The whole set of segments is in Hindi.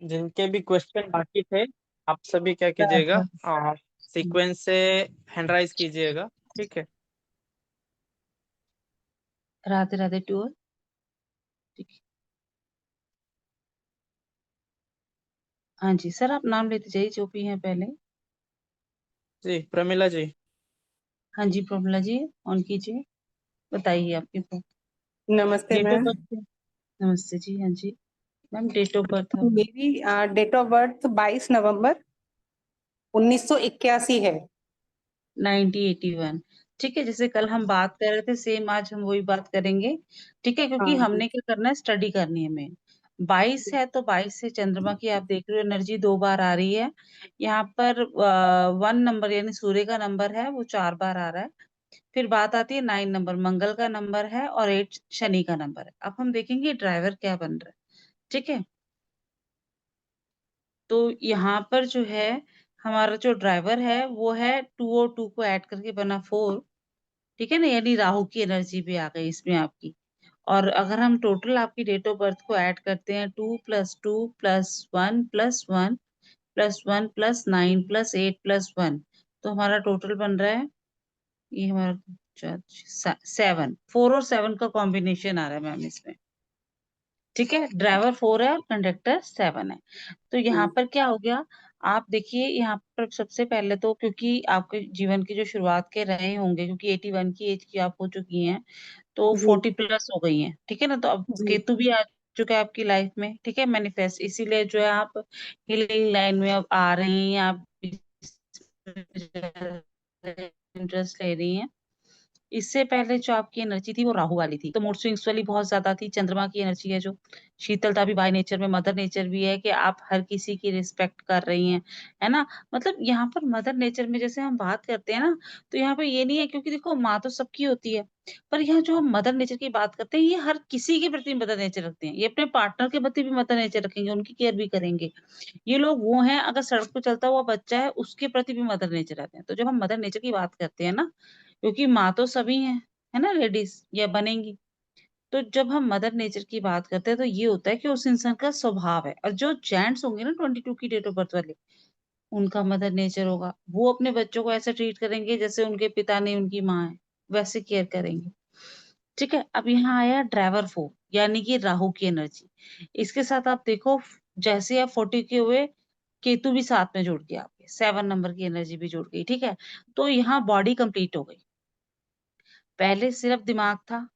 जिनके भी क्वेश्चन बाकी थे, आप सभी क्या कीजिएगा, राधा। सीक्वेंस से हैंड राइज कीजिएगा। ठीक है। Radhe Radhe to all. ठीक है। हाँ जी सर, आप नाम लेते जाइए जो भी हैं पहले। जी प्रमिला जी। हाँ जी प्रमिला जी, ऑन कीजिए, बताइए आपकी नमस्ते डेट ऑफ मैम। बर्थ। नमस्ते जी। हाँ जी मैम, डेट ऑफ बर्थ आप। मेरी डेट ऑफ बर्थ 22 नवंबर 1981 है। 1981। ठीक है, जैसे कल हम बात कर रहे थे सेम आज हम वही बात करेंगे। ठीक है, क्योंकि हाँ जी। हमने क्या करना है, स्टडी करनी है हमें। 22 है तो 22 से चंद्रमा की आप देख रहे हो एनर्जी 2 बार आ रही है। यहाँ पर 1 नंबर यानी सूर्य का नंबर है वो 4 बार आ रहा है। फिर बात आती है 9 नंबर, मंगल का नंबर है, और 8 शनि का नंबर है। अब हम देखेंगे ड्राइवर क्या बन रहा है। ठीक है, तो यहाँ पर जो है हमारा जो ड्राइवर है वो है 2 और 2 को ऐड करके बना 4। ठीक है ना, यानी राहु की एनर्जी भी आ गई इसमें आपकी। और अगर हम टोटल आपकी डेट ऑफ बर्थ को ऐड करते हैं, 2 + 2 + 1 + 1 +1 +9 +8 +1, तो हमारा टोटल बन रहा है, ये हमारा 7, 4 और 7 का कॉम्बिनेशन आ रहा है मैम इसमें। ठीक है, ड्राइवर 4 है और कंडक्टर 7 है। तो यहाँ पर क्या हो गया, आप देखिए यहाँ पर सबसे पहले तो क्योंकि आपके जीवन की जो शुरुआत के रहे होंगे, क्योंकि 81 की एज की आप हो चुकी हैं, तो जी 40+ हो गई हैं। ठीक है ना, तो अब जी केतु भी आ चुका है आपकी लाइफ में। ठीक है, मैनिफेस्ट, इसीलिए जो है आप हीलिंग लाइन में अब आ रही हैं, आप इंटरेस्ट ले रही हैं। इससे पहले जो आपकी एनर्जी थी वो राहु वाली थी, तो मूड स्विंग्स वाली बहुत ज्यादा थी। चंद्रमा की एनर्जी है जो शीतलता भी बाय नेचर में, मदर नेचर भी है कि आप हर किसी की रिस्पेक्ट कर रही हैं, है ना। मतलब यहाँ पर मदर नेचर में जैसे हम बात करते हैं ना, तो यहाँ पे ये नहीं है, क्योंकि देखो माँ तो सबकी होती है, पर यहाँ जो हम मदर नेचर की बात करते हैं, ये हर किसी के प्रति मदर नेचर रखते हैं। ये अपने पार्टनर के प्रति भी मदर नेचर रखेंगे, उनकी केयर भी करेंगे। ये लोग वो हैं, अगर सड़क पे चलता हुआ बच्चा है उसके प्रति भी मदर नेचर रहते हैं। तो जब हम मदर नेचर की बात करते हैं ना, क्योंकि माँ तो सभी हैं, है ना, लेडीज या बनेंगी। तो जब हम मदर नेचर की बात करते हैं तो ये होता है कि उस इंसान का स्वभाव है। और जो जेंट्स होंगे ना 22 की डेट ऑफ बर्थ वाले, उनका मदर नेचर होगा, वो अपने बच्चों को ऐसे ट्रीट करेंगे जैसे उनके पिता ने उनकी माँ है, वैसे केयर करेंगे। ठीक है, अब यहाँ आया ड्राइवर 4, यानी कि राहु की एनर्जी। इसके साथ आप देखो, जैसे आप 40 के हुए, केतु भी साथ में जुड़ गया, आपके 7 नंबर की एनर्जी भी जुड़ गई। ठीक है, तो यहाँ बॉडी कंप्लीट हो गई। पहले सिर्फ दिमाग था,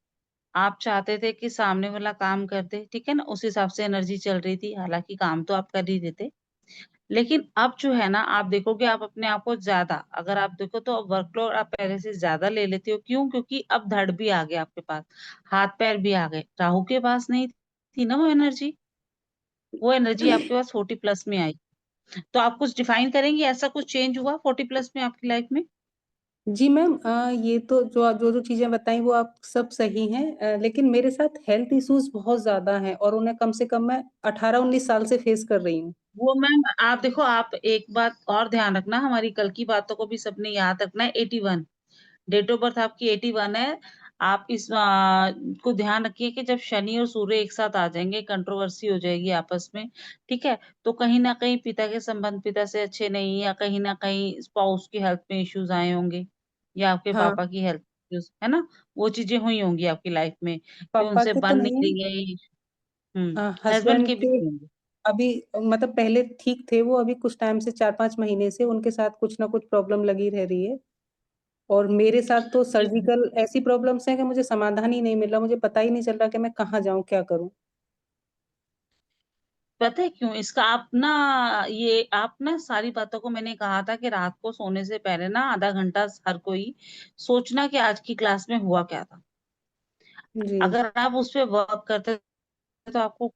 आप चाहते थे कि सामने वाला काम कर दे, ठीक है ना, उस हिसाब से एनर्जी चल रही थी, हालांकि काम तो आप कर ही देते। लेकिन अब जो है ना, आप देखोगे आप अपने आप को ज्यादा, अगर आप देखो तो वर्कलोड आप पहले से ज्यादा ले लेते हो। क्यों? क्योंकि अब धड़ भी आ गया आपके पास, हाथ पैर भी आ गए। राहु के पास नहीं थी ना वो एनर्जी, वो एनर्जी आपके पास 40+ में आई। तो आप कुछ डिफाइन करेंगे, ऐसा कुछ चेंज हुआ 40+ में आपकी लाइफ में? जी मैम, ये तो जो जो चीजें बताई वो आप सब सही हैं, लेकिन मेरे साथ हेल्थ इश्यूज बहुत ज्यादा हैं और उन्हें कम से कम मैं 18-19 साल से फेस कर रही हूँ। वो मैम आप देखो, आप एक बात और ध्यान रखना, हमारी कल की बातों को भी सबने याद रखना है। 81 डेट ऑफ बर्थ आपकी 81 है। आप इस को ध्यान रखिए कि जब शनि और सूर्य एक साथ आ जाएंगे, कंट्रोवर्सी हो जाएगी आपस में। ठीक है, तो कहीं ना कहीं पिता के संबंध पिता से अच्छे नहीं, या कहीं ना कहीं स्पाउस की हेल्थ में इश्यूज आए होंगे, या आपके हाँ, पापा की हेल्थ इश्यूज, है ना, वो चीजें हुई होंगी आपकी लाइफ में कि पापा उनसे के तो बन नहीं नहीं, रही है। हस्बैंड हस्बैंड के भी के होंगे। अभी, मतलब पहले ठीक थे वो, अभी कुछ टाइम से 4-5 महीने से उनके साथ कुछ ना कुछ प्रॉब्लम लगी रह रही है। और मेरे साथ तो सर्जिकल ऐसी प्रॉब्लम्स हैं कि मुझे समाधान ही नहीं मिल रहा, मुझे पता ही नहीं चल रहा कि मैं कहाँ जाऊँ, क्या करूँ। पता है क्यों इसका, आप ना सारी बातों को मैंने कहा था कि रात को सोने से पहले ना आधा घंटा हर कोई सोचना कि आज की क्लास में हुआ क्या था। जी अगर आप उस पे वर्क करते तो आपको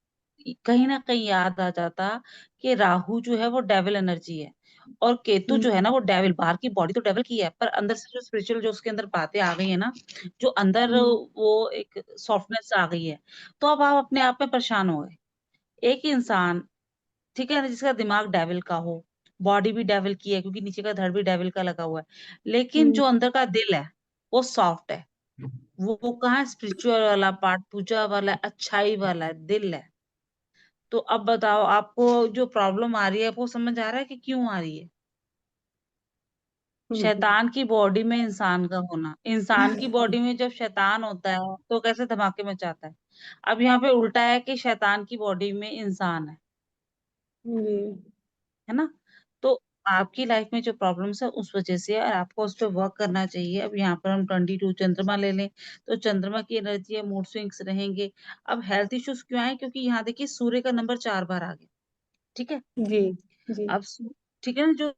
कहीं ना कहीं याद आ जाता कि राहु जो है वो डेविल एनर्जी है, और केतु जो है हम्म ना वो डेविल, बाहर की बॉडी तो डेविल की है, पर अंदर से जो स्पिरिचुअल जो उसके अंदर बातें आ गई है ना, जो अंदर हम्म वो एक सॉफ्टनेस आ गई है। तो अब आप अपने आप में परेशान हो गए। एक इंसान, ठीक है ना, जिसका दिमाग डेविल का हो, बॉडी भी डेविल की है, क्योंकि नीचे का धड़ भी डेविल का लगा हुआ है, लेकिन हम्म जो अंदर का दिल है वो सॉफ्ट है। वो कहाँ, स्पिरिचुअल वाला पार्ट, पूजा वाला, अच्छाई वाला दिल है। तो अब बताओ आपको जो प्रॉब्लम आ रही है वो समझ आ रहा है कि क्यों आ रही है? शैतान की बॉडी में इंसान का होना, इंसान की बॉडी में जब शैतान होता है तो कैसे धमाके मचाता है। अब यहाँ पे उल्टा है कि शैतान की बॉडी में इंसान है ना। तो आपकी लाइफ में जो प्रॉब्लम्स है उस वजह से है और आपको उस पर वर्क करना चाहिए। अब यहाँ पर हम 22 चंद्रमा ले लें तो चंद्रमा की एनर्जी है, मूड स्विंग्स रहेंगे। अब हेल्थ इश्यूज क्यों आए? क्योंकि यहाँ देखिए सूर्य का नंबर 4 बार आ गया, ठीक है। जी जी अब ठीक है ना, जो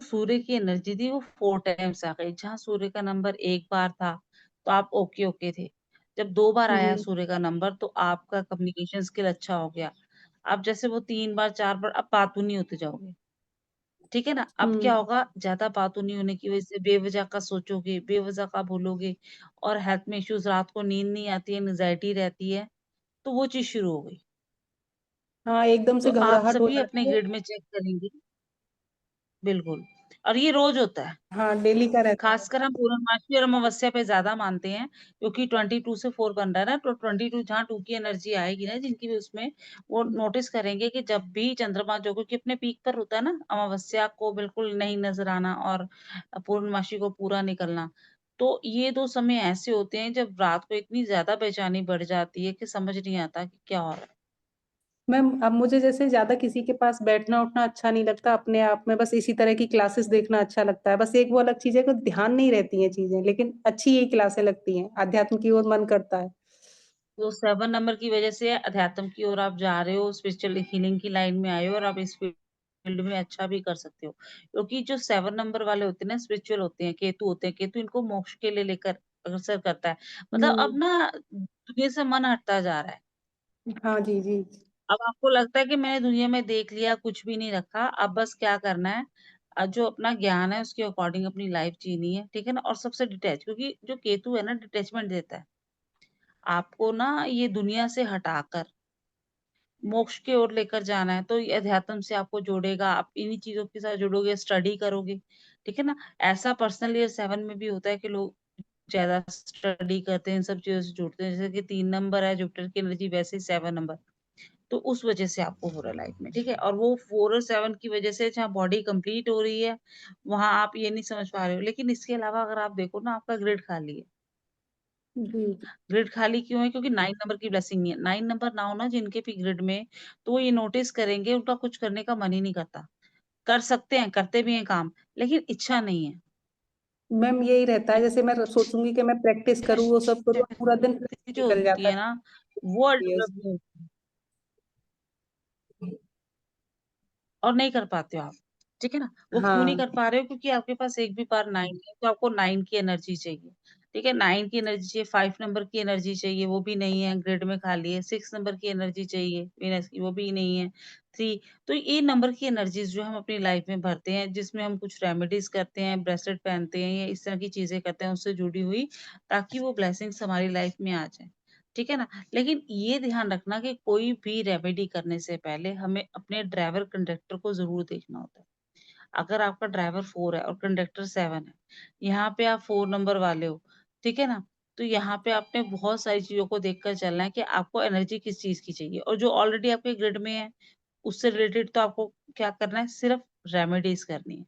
सूर्य की एनर्जी थी वो 4 टाइम्स आ गई। जहाँ सूर्य का नंबर 1 बार था तो आप ओके ओके थे। जब 2 बार आया जी सूर्य का नंबर तो आपका कम्युनिकेशन स्किल अच्छा हो गया। अब जैसे वो 3 बार 4 बार अब बातू नहीं होते जाओगे, ठीक है ना। अब क्या होगा, ज्यादा बातू नहीं होने की वजह से बेवजह का सोचोगे, बेवजह का बोलोगे और हेल्थ में इश्यूज, रात को नींद नहीं आती है, एंजाइटी रहती है, तो वो चीज शुरू हो गई। हाँ, एकदम तो से आप घबराहट हो सभी अपने जाती है। ग्रिड में चेक करेंगे, बिल्कुल। और ये रोज होता है। हाँ, डेली का रहता है। खासकर हम पूर्णमासी और अमावस्या पे ज्यादा मानते हैं क्योंकि 22 से 4 बन रहा है ना, तो 22 जहाँ 2 की एनर्जी आएगी ना जिनकी भी, उसमें वो नोटिस करेंगे कि जब भी चंद्रमा जो क्योंकि अपने पीक पर होता है ना, अमावस्या को बिल्कुल नहीं नजर आना और पूर्णमासी को पूरा निकलना, तो ये 2 समय ऐसे होते हैं जब रात को इतनी ज्यादा बेचैनी बढ़ जाती है कि समझ नहीं आता कि क्या हो रहा है। मैम, अब मुझे जैसे ज्यादा किसी के पास बैठना उठना अच्छा नहीं लगता, अपने आप में बस इसी तरह की क्लासेस देखना अच्छा लगता है। बस एक वो अलग चीज है कि ध्यान नहीं रहती हैं चीजें, लेकिन अच्छी यही क्लासें लगती हैं, अध्यात्म की ओर मन करता है। तो 7 नंबर की वजह से अध्यात्म की ओर आप जा रहे हो, स्पिरिचुअल हीलिंग की लाइन में आए हो और आप इस फील्ड में अच्छा भी कर सकते हो। क्योंकि जो 7 नंबर वाले होते हैं ना, स्पिरिचुअल होते हैं, केतु होते हैं, केतु इनको मोक्ष के लिए लेकर अग्रसर करता है। मतलब अब हम्म। ना दुनिया से मन हटता जा रहा है। हाँ जी जी। अब आपको लगता है कि मैंने दुनिया में देख लिया, कुछ भी नहीं रखा, अब बस क्या करना है, जो अपना ज्ञान है उसके अकॉर्डिंग अपनी लाइफ जीनी है, ठीक है ना। और सबसे डिटैच, क्योंकि जो केतु है ना डिटेचमेंट देता है आपको ना, ये दुनिया से हटाकर मोक्ष की ओर लेकर जाना है। तो ये अध्यात्म से आपको जोड़ेगा, आप इन्हीं चीजों के साथ जुड़ोगे, स्टडी करोगे, ठीक है ना। ऐसा पर्सनल ईयर 7 में भी होता है कि लोग ज्यादा स्टडी करते हैं, इन सब चीजों से जुड़ते हैं। जैसे कि 3 नंबर है जुपिटर की एनर्जी, वैसे ही 7 नंबर, तो उस वजह से आपको हो रहा है लाइफ में, ठीक है। और वो 4 और 7 की वजह से जहाँ बॉडी कंप्लीट हो रही है वहां आप ये नहीं समझ पा रहे हो। लेकिन इसके अलावा अगर आप देखो ना, आपका ग्रिड खाली है। जी ग्रिड खाली क्यों है? क्योंकि 9 नंबर की ब्लेसिंग नहीं है। 9 नंबर ना हो ना जिनके भी ग्रिड में, तो वो ये नोटिस करेंगे उनका कुछ करने का मन ही नहीं करता। कर सकते हैं, करते भी हैं काम, लेकिन इच्छा नहीं है। मैम, यही रहता है, जैसे मैं सोचूंगी कि मैं प्रैक्टिस करूँ, वो सब करूँ, पूरा दिन शक्ति जो निकल होती जाता है ना, वो है। डेवलप नहीं होती और नहीं कर पाते हो आप, ठीक है ना। वो क्यों नहीं हाँ कर पा रहे हो? क्योंकि आपके पास एक भी बार 9 है, तो आपको 9 की एनर्जी चाहिए, ठीक है। 9 की एनर्जी चाहिए, 5 नंबर की एनर्जी चाहिए, वो भी नहीं है, ग्रिड में खाली है। 6 नंबर की एनर्जी चाहिए वीनस की, वो भी नहीं है। 3, तो ये नंबर की एनर्जीज जो हम अपनी लाइफ में भरते हैं, जिसमें हम कुछ रेमेडीज करते हैं, ब्रेसलेट पहनते हैं या इस तरह की चीजें करते हैं उससे जुड़ी हुई, ताकि वो ब्लेसिंग्स हमारी लाइफ में आ जाए, ठीक है ना। लेकिन ये ध्यान रखना कि कोई भी रेमेडी करने से पहले हमें अपने ड्राइवर कंडक्टर को जरूर देखना होता है। अगर आपका ड्राइवर 4 है और कंडक्टर 7 है, यहाँ पे आप 4 नंबर वाले हो, ठीक है ना, तो यहाँ पे आपने बहुत सारी चीजों को देखकर चलना है कि आपको एनर्जी किस चीज की चाहिए। और जो ऑलरेडी आपके ग्रिड में है उससे रिलेटेड तो आपको क्या करना है, सिर्फ रेमेडीज करनी है,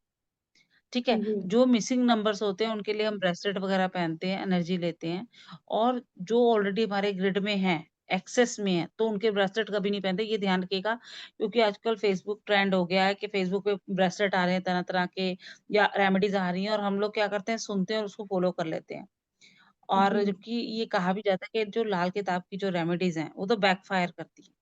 ठीक है। जी जो मिसिंग नंबर्स होते हैं उनके लिए हम ब्रेसलेट वगैरह पहनते हैं, एनर्जी लेते हैं। और जो ऑलरेडी हमारे ग्रिड में है, एक्सेस में है, तो उनके ब्रेसलेट कभी नहीं पहनते, ये ध्यान रखिएगा। क्योंकि आजकल फेसबुक ट्रेंड हो गया है कि फेसबुक पे ब्रेसलेट आ रहे हैं तरह तरह के, या रेमेडीज आ रही हैं, और हम लोग क्या करते हैं, सुनते हैं और उसको फॉलो कर लेते हैं। और जी जबकि ये कहा भी जाता है कि जो लाल किताब की जो रेमेडीज हैं वो तो बैकफायर करती है।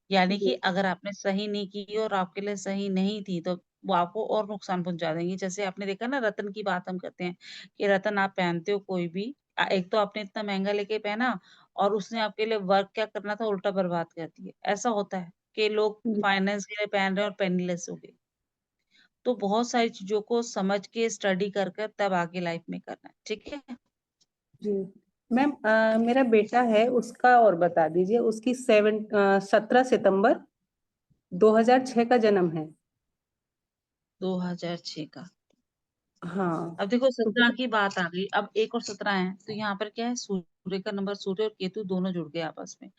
यानी कि जी अगर आपने सही नहीं की और आपके लिए सही नहीं थी, तो वो आपको और नुकसान पहुंचा देंगी। जैसे आपने देखा ना, रतन की बात हम करते हैं कि रतन आप पहनते हो कोई भी, एक तो आपने इतना महंगा लेके पहना और उसने आपके लिए वर्क क्या करना था उल्टा बर्बाद कर दिया। ऐसा होता है कि लोग जी फाइनेंस के लिए पहन रहे हैं और पेनीलेस हो गए। तो बहुत सारी चीजों को समझ के स्टडी कर कर तब आगे लाइफ में करना है, ठीक है। जी। मैम, मेरा बेटा है, उसका और बता दीजिए। उसकी 17 सितंबर 2006 का जन्म है। 2006 का, हाँ, अब देखो तो 17 की बात आ गई, अब 1 और 17 है, तो यहाँ पर क्या है, सूर्य का नंबर, सूर्य और केतु दोनों जुड़ गए आपस में,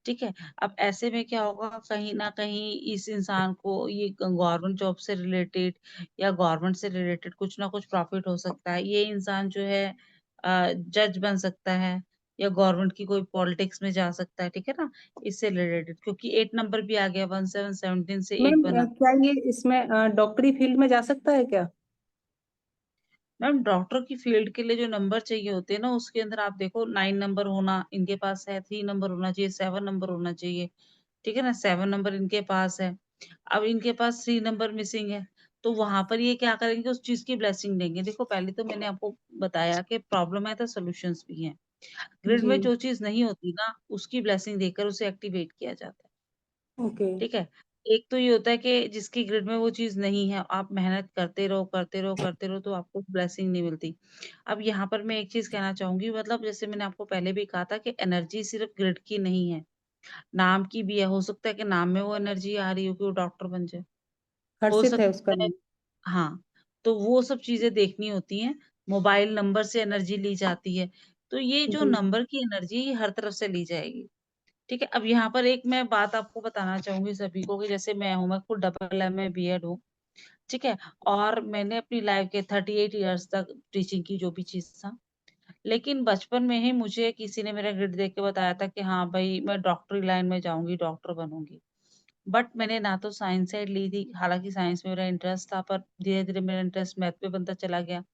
ठीक है। अब ऐसे में क्या होगा, कहीं ना कहीं इस इंसान को ये गवर्नमेंट जॉब से रिलेटेड या गवर्नमेंट से रिलेटेड कुछ ना कुछ प्रॉफिट हो सकता है। ये इंसान जो है जज बन सकता है या गवर्नमेंट की कोई पॉलिटिक्स में जा सकता है, ठीक है ना, इससे रिलेटेड, क्योंकि 8 नंबर भी आ गया, 1717 से 8 मैम बना। क्या ये इसमें डॉक्टरी फील्ड में जा सकता है क्या? मैम डॉक्टर की फील्ड के लिए जो नंबर चाहिए होते हैं ना, उसके अंदर आप देखो 9 नंबर होना इनके पास है, 3 नंबर होना चाहिए, 7 नंबर होना चाहिए, ठीक है ना, 7 नंबर इनके पास है। अब इनके पास 3 नंबर मिसिंग है, तो वहां पर ये क्या करेंगे, उस चीज की ब्लेसिंग देंगे। देखो पहले तो मैंने आपको बताया कि प्रॉब्लम है तो सोल्यूशंस भी हैं। ग्रिड जी, में जो चीज नहीं होती ना, उसकी ब्लेसिंग देकर उसे एक्टिवेट किया जाता है, ओके, ठीक है। एक तो ये होता है कि जिसकी ग्रिड में वो चीज नहीं है, आप मेहनत करते रहो करते रहो करते रहो, तो आपको ब्लेसिंग नहीं मिलती। अब यहाँ पर मैं एक चीज कहना चाहूंगी, मतलब जैसे मैंने आपको पहले भी कहा था कि एनर्जी सिर्फ ग्रिड की नहीं है, नाम की भी है। हो सकता है कि नाम में वो एनर्जी आ रही हो कि वो डॉक्टर बन जाए, हो हर्षित है उसका सकता है। नाम। हाँ, तो वो सब चीजें देखनी होती हैं। मोबाइल नंबर से एनर्जी ली जाती है, तो ये जो जी, नंबर की एनर्जी हर तरफ से ली जाएगी, ठीक है। अब यहाँ पर एक मैं बात आपको बताना चाहूंगी सभी को, कि जैसे मैं खुद डबल एम ए बीएड हूँ, ठीक है, और मैंने अपनी लाइफ के 38 इयर्स तक टीचिंग की, जो भी चीज था। लेकिन बचपन में ही मुझे किसी ने मेरा ग्रिड देख के बताया था कि हाँ भाई मैं डॉक्टरी लाइन में जाऊंगी, डॉक्टर बनूंगी। बट मैंने ना तो साइंस साइड ली थी, हालांकि साइंस में मेरा इंटरेस्ट था, पर धीरे धीरे मेरा इंटरेस्ट मैथ में बनता चला गया।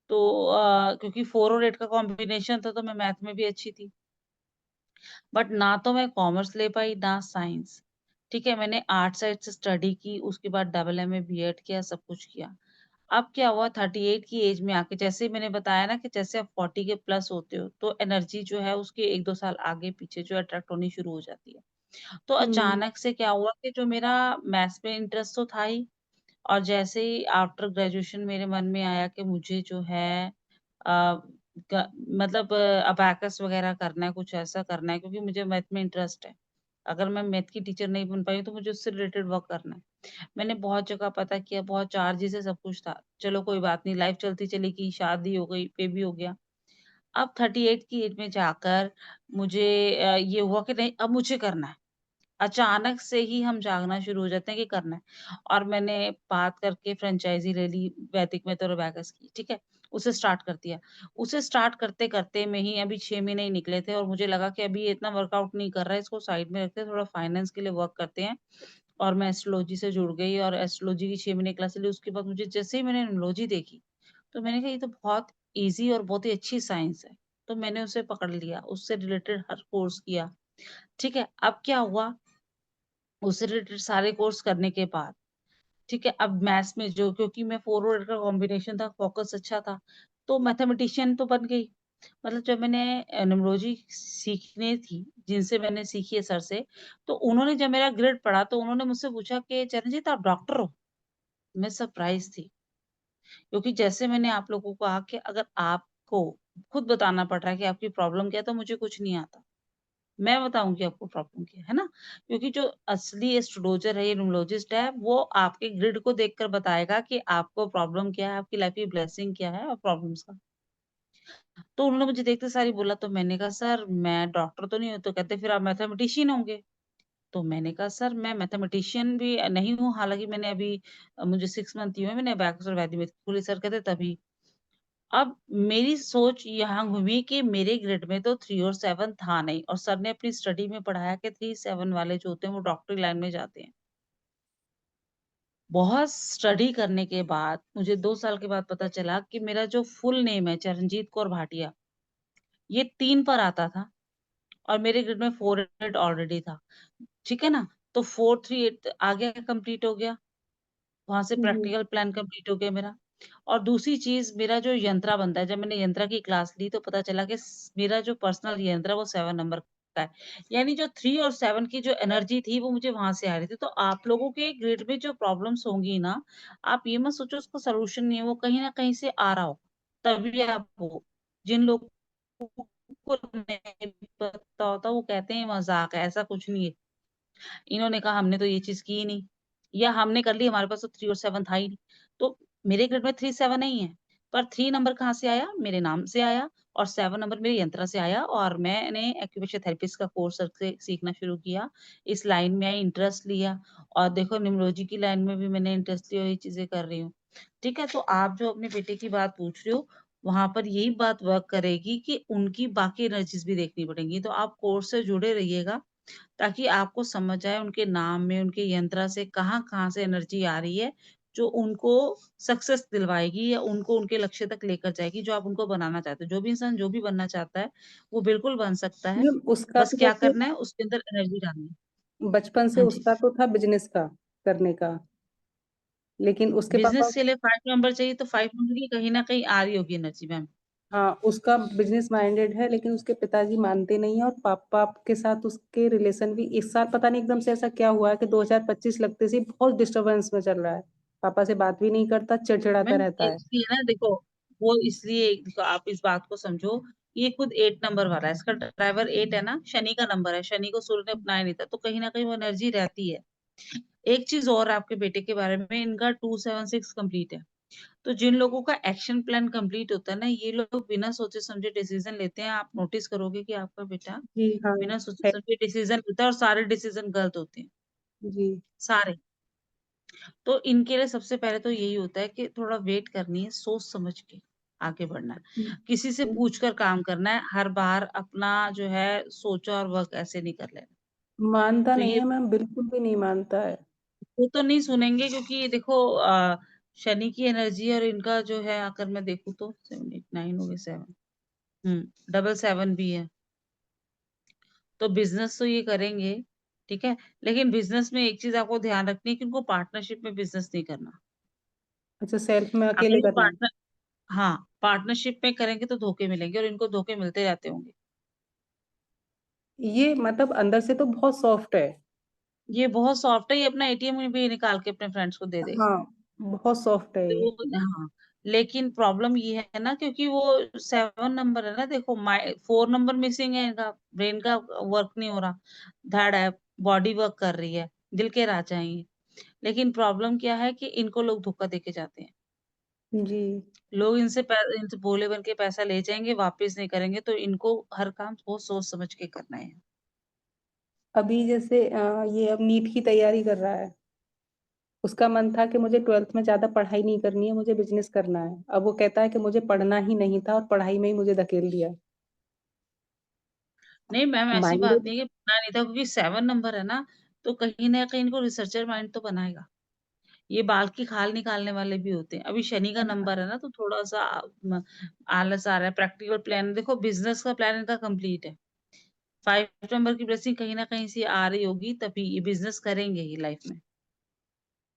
तो क्योंकि 4 और 8 का कॉम्बिनेशन था, तो मैं मैथ में भी अच्छी थी। बट ना तो मैं कॉमर्स ले पाई ना साइंस, ठीक है। मैंने आर्ट साइड से स्टडी की, उसके बाद डबल एम ए बीएड किया, सब कुछ किया। अब क्या हुआ, 38 की एज में आके, जैसे मैंने बताया ना कि जैसे आप 40 के प्लस होते हो, तो एनर्जी जो है उसके 1-2 साल आगे पीछे जो अट्रैक्ट होनी शुरू हो जाती है। तो हम्म, अचानक से क्या हुआ कि जो मेरा मैथ्स में इंटरेस्ट तो था ही, और जैसे ही आफ्टर ग्रेजुएशन मेरे मन में आया कि मुझे जो है अ, मतलब अबैकस वगैरह करना है, कुछ ऐसा करना है, क्योंकि मुझे मैथ में इंटरेस्ट है। अगर मैं मैथ की टीचर नहीं बन पाई तो मुझे उससे रिलेटेड वर्क करना है। मैंने बहुत जगह पता किया, बहुत चार्जेस है, सब कुछ था। चलो कोई बात नहीं, लाइफ चलती चली गई, शादी हो गई, बेबी हो गया। अब 38 की एज में जाकर मुझे ये हुआ कि नहीं, अब मुझे करना है। अचानक से ही हम जागना शुरू हो जाते हैं कि करना है। और मैंने बात करके फ्रेंचाइज़ी ले ली वैदिक मेथड और वैगस की, ठीक है? उसे स्टार्ट कर दिया। उसे स्टार्ट करते-करते में ही अभी 6 महीने ही निकले थे, और मुझे लगा कि अभी ये इतना वर्कआउट नहीं कर रहा है, इसको साइड में रखते हैं, थोड़ा फाइनेंस के लिए वर्क करते हैं। और मैं एस्ट्रोलॉजी से जुड़ गई, और एस्ट्रोलॉजी की 6 महीने क्लास ली। उसके बाद मुझे जैसे ही मैंने न्यूमरोलॉजी देखी, तो मैंने कहा ये तो बहुत ईज़ी और बहुत ही अच्छी साइंस है। तो मैंने उसे पकड़ लिया, उससे रिलेटेड हर कोर्स किया, ठीक है? अब क्या हुआ, उससे रिलेटेड सारे कोर्स करने के बाद, ठीक है, अब मैथ्स में जो, क्योंकि मैं 4 और 8 का कॉम्बिनेशन था, फोकस अच्छा था, तो मैथमेटिशियन तो बन गई। मतलब जब मैंने न्यूमरोलॉजी सीखनी थी, जिनसे मैंने सीखी है सर से, तो उन्होंने जब मेरा ग्रेड पढ़ा, तो उन्होंने मुझसे पूछा कि चरणजीत आप डॉक्टर हो? मैं सरप्राइज़ थी, क्योंकि जैसे मैंने आप लोगों को कहा कि अगर आपको खुद बताना पड़ रहा है कि आपकी प्रॉब्लम क्या है, तो मुझे कुछ नहीं आता। मैं बताऊँगी आपको प्रॉब्लम क्या है ना? क्योंकि जो असली एस्ट्रोलॉजर है, ये न्यूमरोलॉजिस्ट है, वो आपके ग्रिड को देखकर बताएगा कि आपको प्रॉब्लम क्या है, आपकी लाइफ की ब्लेसिंग क्या है और प्रॉब्लम्स का। तो उन्होंने मुझे देखते सार ही बोला, तो मैंने कहा सर मैं डॉक्टर तो नहीं हूँ, तो कहते फिर आप मैथमेटिशियन होंगे। तो मैंने कहा सर मैं मैथमेटिशियन भी नहीं हूँ, हालाँकि मैंने अभी मुझे 6 मंथ ही हुए हैं, मैंने अबैकस और वैदिक मैथ खोली। सर कहते तभी। अब मेरी सोच यहाँ घूमी कि मेरे ग्रेड में तो 3 और 7 था नहीं, और सर ने अपनी स्टडी में पढ़ाया कि 3-7 वाले जो होते हैं वो डॉक्टरी लाइन में जाते हैं। बहुत स्टडी करने के बाद मुझे 2 साल के बाद पता चला कि मेरा जो फुल नेम है चरणजीत कौर भाटिया, ये 3 पर आता था, और मेरे ग्रेड में 4-8 ऑलरेडी था। ठीक है ना? तो 4-3-8 आ गया, कंप्लीट हो गया। वहाँ से जी, प्रैक्टिकल प्लान कंप्लीट हो गया मेरा। और दूसरी चीज़, मेरा जो यंत्रा बनता है, जब मैंने यंत्रा की क्लास ली तो पता चला कि मेरा जो पर्सनल यंत्र है वो 7 नंबर का है। यानी जो 3 और 7 की जो एनर्जी थी वो मुझे वहाँ से आ रही थी। तो आप लोगों के ग्रिड में जो प्रॉब्लम्स होंगी ना, आप ये मत सोचो उसका सॉल्यूशन नहीं है, वो कहीं न कहीं से आ रहा होगा, तभी आप वो, जिन लोगों को नहीं पता होता वो कहते हैं मज़ाक है, ऐसा कुछ नहीं है। इन्होंने कहा हमने तो ये चीज़ की ही नहीं, या हमने कर ली, हमारे पास तो 3 और 7 था ही नहीं। तो मेरे ग्रिड में 3 7 नहीं है, पर 3 नंबर कहाँ से आया? मेरे नाम से आया और 7 नंबर मेरे यंत्रा से आया और मैंने एक्यूप्रेशर थेरेपिस्ट का कोर्स से सीखना शुरू किया। इस लाइन में आई, इंटरेस्ट लिया और देखो न्यूमरोलॉजी की लाइन में भी मैंने इंटरेस्ट लिया, ये चीज़ें कर रही हूँ। ठीक है? तो आप जो अपने बेटे की बात पूछ रहे हो, वहाँ पर यही बात वर्क करेगी कि उनकी बाकी एनर्जीज़ भी देखनी पड़ेंगी। तो आप कोर्स से जुड़े रहिएगा, ताकि आपको समझ आए उनके नाम में, उनके यंत्रा से कहाँ-कहाँ से एनर्जी आ रही है, जो उनको सक्सेस दिलवाएगी या उनको उनके लक्ष्य तक लेकर जाएगी, जो आप उनको बनाना चाहते हो। जो भी इंसान जो भी बनना चाहता है, वो बिल्कुल बन सकता है। मैम उसका बस तो क्या जैसे करना है, उसके अंदर एनर्जी डालनी है। बचपन से हाँ जी। उसका तो था बिजनेस का करने का, लेकिन उसके पापा, बिज़नेस के लिए 5 नंबर चाहिए, तो 5 नंबर की कहीं न कहीं आ रही होगी एनर्जी मैम। हाँ, उसका बिजनेस माइंडेड है, लेकिन उसके पिताजी मानते नहीं है और पापा के साथ उसके रिलेशन भी इस साल पता नहीं एकदम से ऐसा क्या हुआ है कि 2025 लगते से बहुत डिस्टरबेंस में चल रहा है। पापा से बात भी नहीं करता, चिड़चिड़ाता मैम रहता ये है। इसलिए ना देखो, वो इसलिए देखो आप इस बात को समझो, ये खुद 8 नंबर वाला है, इसका ड्राइवर 8 है ना, शनि का नंबर है, शनि को सूर्य ने अपनाया नहीं था, तो कहीं न कहीं वो एनर्जी रहती है। एक चीज़ और आपके बेटे के बारे में, इनका 276 कंप्लीट है। तो जिन लोगों का एक्शन प्लान कंप्लीट होता है ना, ये लोग बिना सोचे-समझे डिसीज़न लेते हैं। आप नोटिस करोगे कि आपका बेटा जी हाँ, बिना है। सोचे-समझे डिसीज़न लेता है और सारे डिसीज़न गलत होते हैं, जी। सारे। तो इनके लिए सबसे पहले तो यही होता है कि थोड़ा वेट करनी है, सोच समझ के आगे बढ़ना है। किसी से पूछ कर काम करना है, हर बार अपना जो है सोचा और वर्क ऐसे नहीं कर लेना। मानता तो नहीं ये है मैम, बिल्कुल भी नहीं मानता है। वो तो नहीं सुनेंगे, क्योंकि देखो शनि की एनर्जी और इनका जो है, अगर मैं देखूँ तो 7 8 9 हो गए 7 डबल 7 भी है। तो बिज़नेस तो ये करेंगे, ठीक है? लेकिन बिज़नेस में एक चीज़ आपको ध्यान रखनी है कि उनको पार्टनरशिप में बिज़नेस नहीं करना। अच्छा, सेल्फ में अगर अकेले वो करना है। हाँ, पार्टनरशिप में करेंगे तो धोखे मिलेंगे और इनको धोखे मिलते रहते होंगे। ये मतलब अंदर से तो बहुत सॉफ्ट है। ये बहुत सॉफ्ट है, ये अपना एटीएम भी निकाल के अपने फ्रेंड्स को दे देगा। हाँ, बहुत सॉफ्ट है तो ये। हाँ, लेकिन प्रॉब्लम ये है ना, क्योंकि वो 7 नंबर है ना, देखो 4 नंबर मिसिंग है इनका, ब्रेन का वर्क नहीं हो रहा, धड़ है, बॉडी वर्क कर रही है, दिल के राजा हैं ये। लेकिन प्रॉब्लम क्या है कि इनको लोग धोखा देके जाते हैं। जी। लोग इनसे भोले बन के पैसा ले जाएँगे, वापस नहीं करेंगे, तो इनको हर काम बहुत सोच समझ के करना है। अभी जैसे ये अब नीट की तैयारी कर रहा है। उसका मन था कि मुझे 12th में ज़्यादा पढ़ाई नहीं करनी है, मुझे बिज़नेस करना है। अब वो कहता है कि मुझे पढ़ना ही नहीं था और पढ़ाई में ही मुझे धकेल दिया। नहीं मैम, ऐसी बात माइंडेड। नहीं है कि पढ़ना नहीं था, क्योंकि 7 नंबर है ना, तो कहीं न कहीं इनको रिसर्चर माइंड तो बनाएगा। ये बाल की खाल निकालने वाले भी होते हैं। अभी शनि का नंबर है ना, तो थोड़ा-सा म आलस आ रहा है, प्रैक्टिकल प्लान देखो, बिज़नेस का प्लान इनका कंप्लीट है। 5 नंबर की ब्लेसिंग कहीं न कहीं से आ रही होगी, तभी ये बिज़नेस करेंगे ये लाइफ में।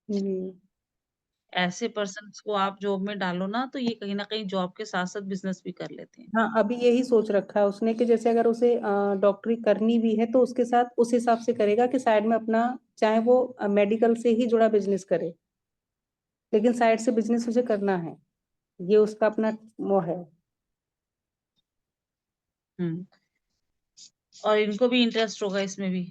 जी। ऐसे पर्सन्स को आप जॉब में डालो ना, तो ये कहीं न कहीं जॉब के साथ-साथ बिज़नेस भी कर लेते हैं। हाँ, अभी यही सोच रखा है उसने कि जैसे अगर उसे डॉक्टरी करनी भी है तो उसके साथ उस हिसाब से करेगा कि साइड में अपना, चाहे वो मेडिकल से ही जुड़ा बिज़नेस करे, लेकिन साइड से बिज़नेस उसे करना है। ये उसका अपना वो है। हुँ। और इनको भी इंटरेस्ट होगा इसमें भी।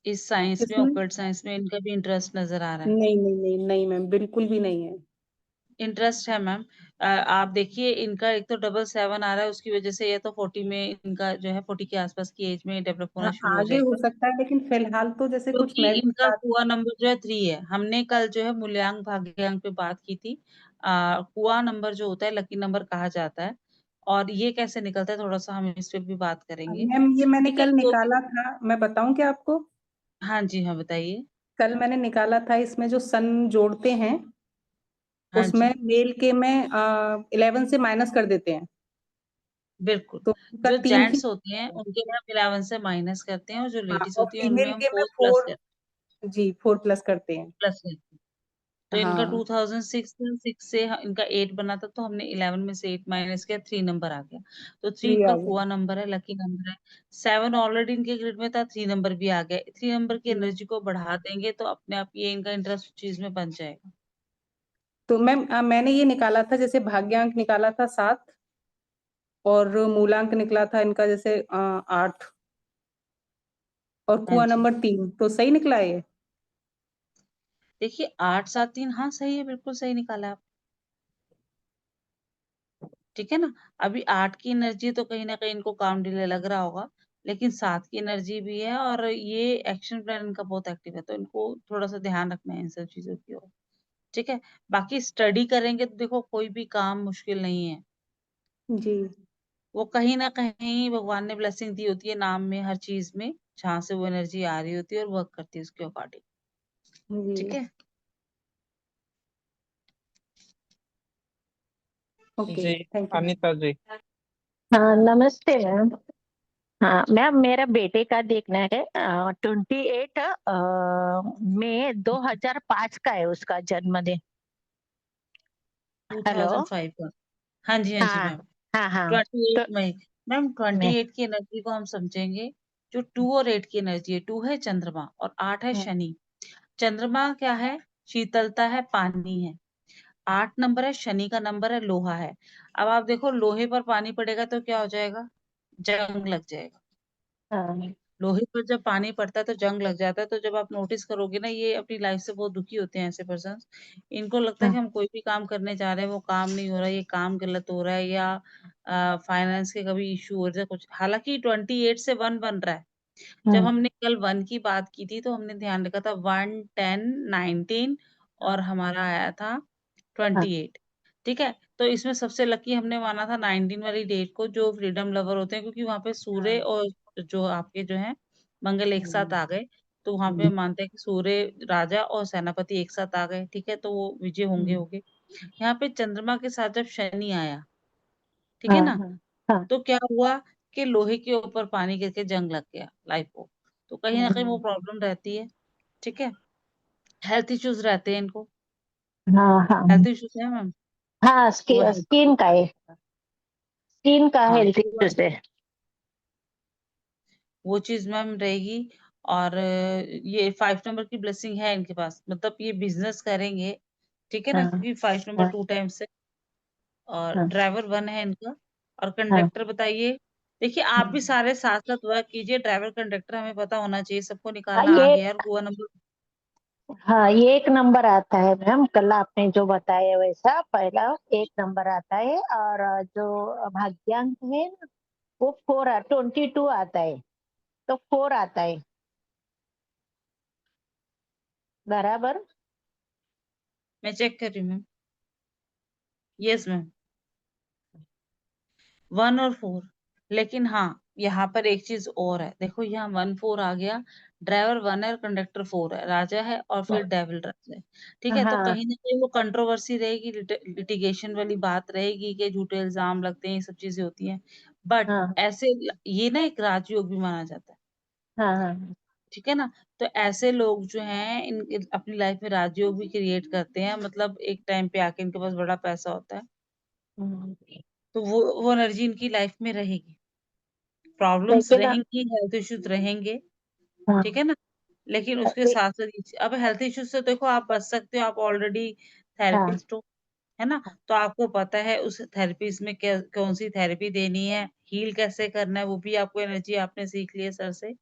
इस साइंस में, किसमें? ऑकल्ट साइंस में इनका भी इंटरेस्ट नज़र आ रहा है। नहीं, नहीं, नहीं, नहीं मैम, बिल्कुल भी नहीं है। इंटरेस्ट है मैम। आप देखिए, इनका एक तो डबल 7 आ रहा है, उसकी वज़ह से ये तो 40 में इनका जो है 40 के आस-पास की एज में डेवलप होना हाँ, शुरू हो आगे हो जाएगा। सकता है, लेकिन फिलहाल तो जैसे कुछ क्योंकि मेरिट इनका बात। कुआ नंबर जो है 3 है। हमने कल जो है मूल्यांक भाग्यांक पे बात की थी। कुआ नंबर जो होता है लकी नंबर कहा जाता है, और ये कैसे निकलता है, थोड़ा-सा हम इस पे भी बात करेंगे। मैम ये मैंने ठीक है, कल तो निकाला था, मैं बताऊँ क्या आपको? हाँ जी, हाँ बताइए। कल मैंने निकाला था, इसमें जो सन जोड़ते हैं, हाँ उसमें जी, मेल के में 11 से माइनस कर देते हैं, बिल्कुल। तो उनका जो 3 ही। जेंट्स होते हैं उनके लिए हम 11 से माइनस करते हैं, और जो हाँ, लेडीज़ और होती हैं उनमें फीमेल हम के में 4 प्लस 4। जी, 4 प्लस करते हैं। प्लस करते हैं। तो इनका हाँ, 2006 था, 6 से इनका 8 बना था, तो हमने 11 में से 8 माइनस किया, 3 नंबर आ गया। तो 3 3 इनका आ गए। कुआ नंबर है, लकी नंबर है। 7 ऑलरेडी इनके ग्रिड में था, 3 नंबर भी आ गया। 3 नंबर की जी। एनर्जी को बढ़ा देंगे तो अपने आप ये इनका इंटरेस्ट उस चीज़ में बन जाएगा। तो मैम मैंने ये निकाला था, जैसे भाग्यांक निकाला था 7 और मूलांक निकला था इनका जैसे 8 और हाँ कुआ जी। नंबर 3, तो सही निकला ये? देखिए 8-7-3 हाँ सही है, बिल्कुल सही निकाला आप। ठीक है ना? अभी 8 की एनर्जी है तो कहीं न कहीं इनको काम डिले लग रहा होगा, लेकिन 7 की एनर्जी भी है और ये एक्शन प्लान इनका बहुत एक्टिव है, तो इनको थोड़ा-सा ध्यान रखना है इन सब चीज़ों की ओर। ठीक है? बाकी स्टडी करेंगे तो देखो कोई भी काम मुश्किल नहीं है। जी। वो कहीं न कहीं भगवान ने ब्लेसिंग दी होती है नाम में, हर चीज़ में, जहाँ से वो एनर्जी आ रही होती है और वर्क करती है उसके अकॉर्डिंग। ठीक जी। है? ओके, जी थैंक यू। अनिता जी। हाँ नमस्ते मैम। हाँ मैम मेरा बेटे का देखना है 28 मई 2005 का है उसका जन्मदिन। हेलो। 2005 का। हाँ जी, हाँ जी हाँ मैम। हाँ हाँ 28 तो मई। मैम मैं 28 की एनर्जी को हम समझेंगे, जो 2 और 8 की एनर्जी है, 2 है चंद्रमा और 8 है हाँ शनि। चंद्रमा क्या है? शीतलता है, पानी है। 8 नंबर है, शनि का नंबर है, लोहा है। अब आप देखो लोहे पर पानी पड़ेगा तो क्या हो जाएगा? जंग लग जाएगा। हाँ लोहे पर जब पानी पड़ता है तो जंग लग जाता है, तो जब आप नोटिस करोगे ना ये अपनी लाइफ से बहुत दुखी होते हैं ऐसे पर्सन्स। इनको लगता है हाँ कि हम कोई भी काम करने जा रहे हैं वो काम नहीं हो रहा है, ये काम गलत हो रहा है या फाइनेंस के कभी इश्यू हो रहा है कुछ। हालाँकि 28 से 1 बन रहा है। जब हाँ हमने कल 1 की बात की थी तो हमने ध्यान रखा था 1, 10, 19 और हमारा आया था हाँ 28। ठीक है? तो इसमें सबसे लकी हमने माना था 19 वाली डेट को जो फ्रीडम लवर होते हैं क्योंकि वहाँ पे सूर्य और जो आपके जो हैं मंगल एक साथ आ गए। तो वहाँ पे मानते हैं कि सूर्य राजा और सेनापति एक साथ आ गए। ठीक है? तो वो विजय होंगे। यहाँ पे चंद्रमा के साथ जब शनि आया, ठीक है हाँ ना? हाँ हाँ तो क्या हुआ कि लोहे के ऊपर पानी गिर के जंग लग गया लाइफ को। तो कहीं न कहीं वो प्रॉब्लम रहती है। ठीक है? हेल्थ इश्यूज़ रहते हैं इनको। हाँ हाँ हेल्थ इश्यूज़ है मैम? हाँ तो वो हेल्थ स्किन का है, स्किन का हाँ, हेल्थ तो इश्यूज है। वो चीज़ मैम रहेगी और ये 5 नंबर की ब्लेसिंग है इनके पास। मतलब ये बिज़नेस करेंगे, ठीक है ना? हाँ क्योंकि 5 नंबर हाँ 2 टाइम्स है और हाँ ड्राइवर 1 है इनका और हाँ कंडक्टर बताइए। देखिए आप भी सारे साथ-साथ वर्क कीजिए, ड्राइवर कंडक्टर हमें पता होना चाहिए, सबको हाँ निकालना आ ये गया है और हुआ नंबर हाँ ये एक नंबर आता है मैम, कल आपने जो बताया वैसा पहला एक नंबर आता है। और जो भाग्यांक है ना वो 22 आता है, तो 4 आता है बराबर। मैं चेक कर रही हूँ मैम। Yes ma'am. 1 और 4 लेकिन हाँ, यहाँ पर एक चीज़ और है। देखो यहाँ 1, 4 आ गया, ड्राइवर 1 है और कंडक्टर 4 है, राजा है और फिर डेविल राजा है। ठीक है? तो हाँ कहीं न कहीं वो कंट्रोवर्सी रहेगी, लिटिगेशन वाली बात रहेगी कि झूठे इल्ज़ाम लगते हैं, ये सब चीज़ें होती हैं। बट हाँ ऐसे ये ना एक राजयोग भी माना जाता है। हाँ हाँ ठीक है ना? तो ऐसे लोग जो हैं अपनी लाइफ में राजयोग भी क्रिएट करते हैं। मतलब एक टाइम पे आके इनके पास बड़ा पैसा होता है। हम्म। तो वो एनर्जी इनकी लाइफ में रहेगी। प्रॉब्लम्स लेकिन रहेंगी, हेल्थ इश्यूज रहेंगे, हाँ ठीक है ना? लेकिन उसके ले- साथ-साथ अब हेल्थ इश्यूज से देखो आप बच सकते हो, आप ऑलरेडी हाँ थेरेपिस्ट हो, है ना? तो आपको पता है उस थेरेपीज़ में क्या कौन-सी थेरेपी देनी है, हील कैसे करना है, वो भी आपको एनर्जी आपने सीख ली है सर से।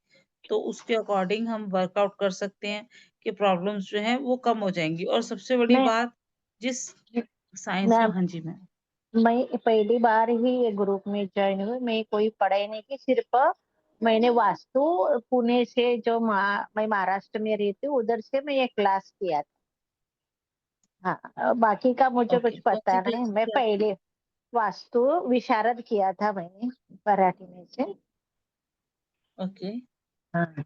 तो उसके अकॉर्डिंग हम वर्कआउट कर सकते हैं कि प्रॉब्लम्स जो हैं वो कम हो जाएँगी और सबसे बड़ी मैं बात जिस साइंस में मैम हाँ जी मैम। मैं पहली बार ही ये ग्रुप में ज्वाइन हुई, मैं कोई पढ़ाई नहीं की, सिर्फ मैंने वास्तु पुणे से जो मैं महाराष्ट्र में रहती हूँ उधर से मैं ये क्लास किया था। हाँ बाकी का मुझे ओके, कुछ कौन-सी पता नहीं, क्लास मैं की आपने? पहले वास्तु विशारद किया था मैंने मराठी में से। ओके। हाँ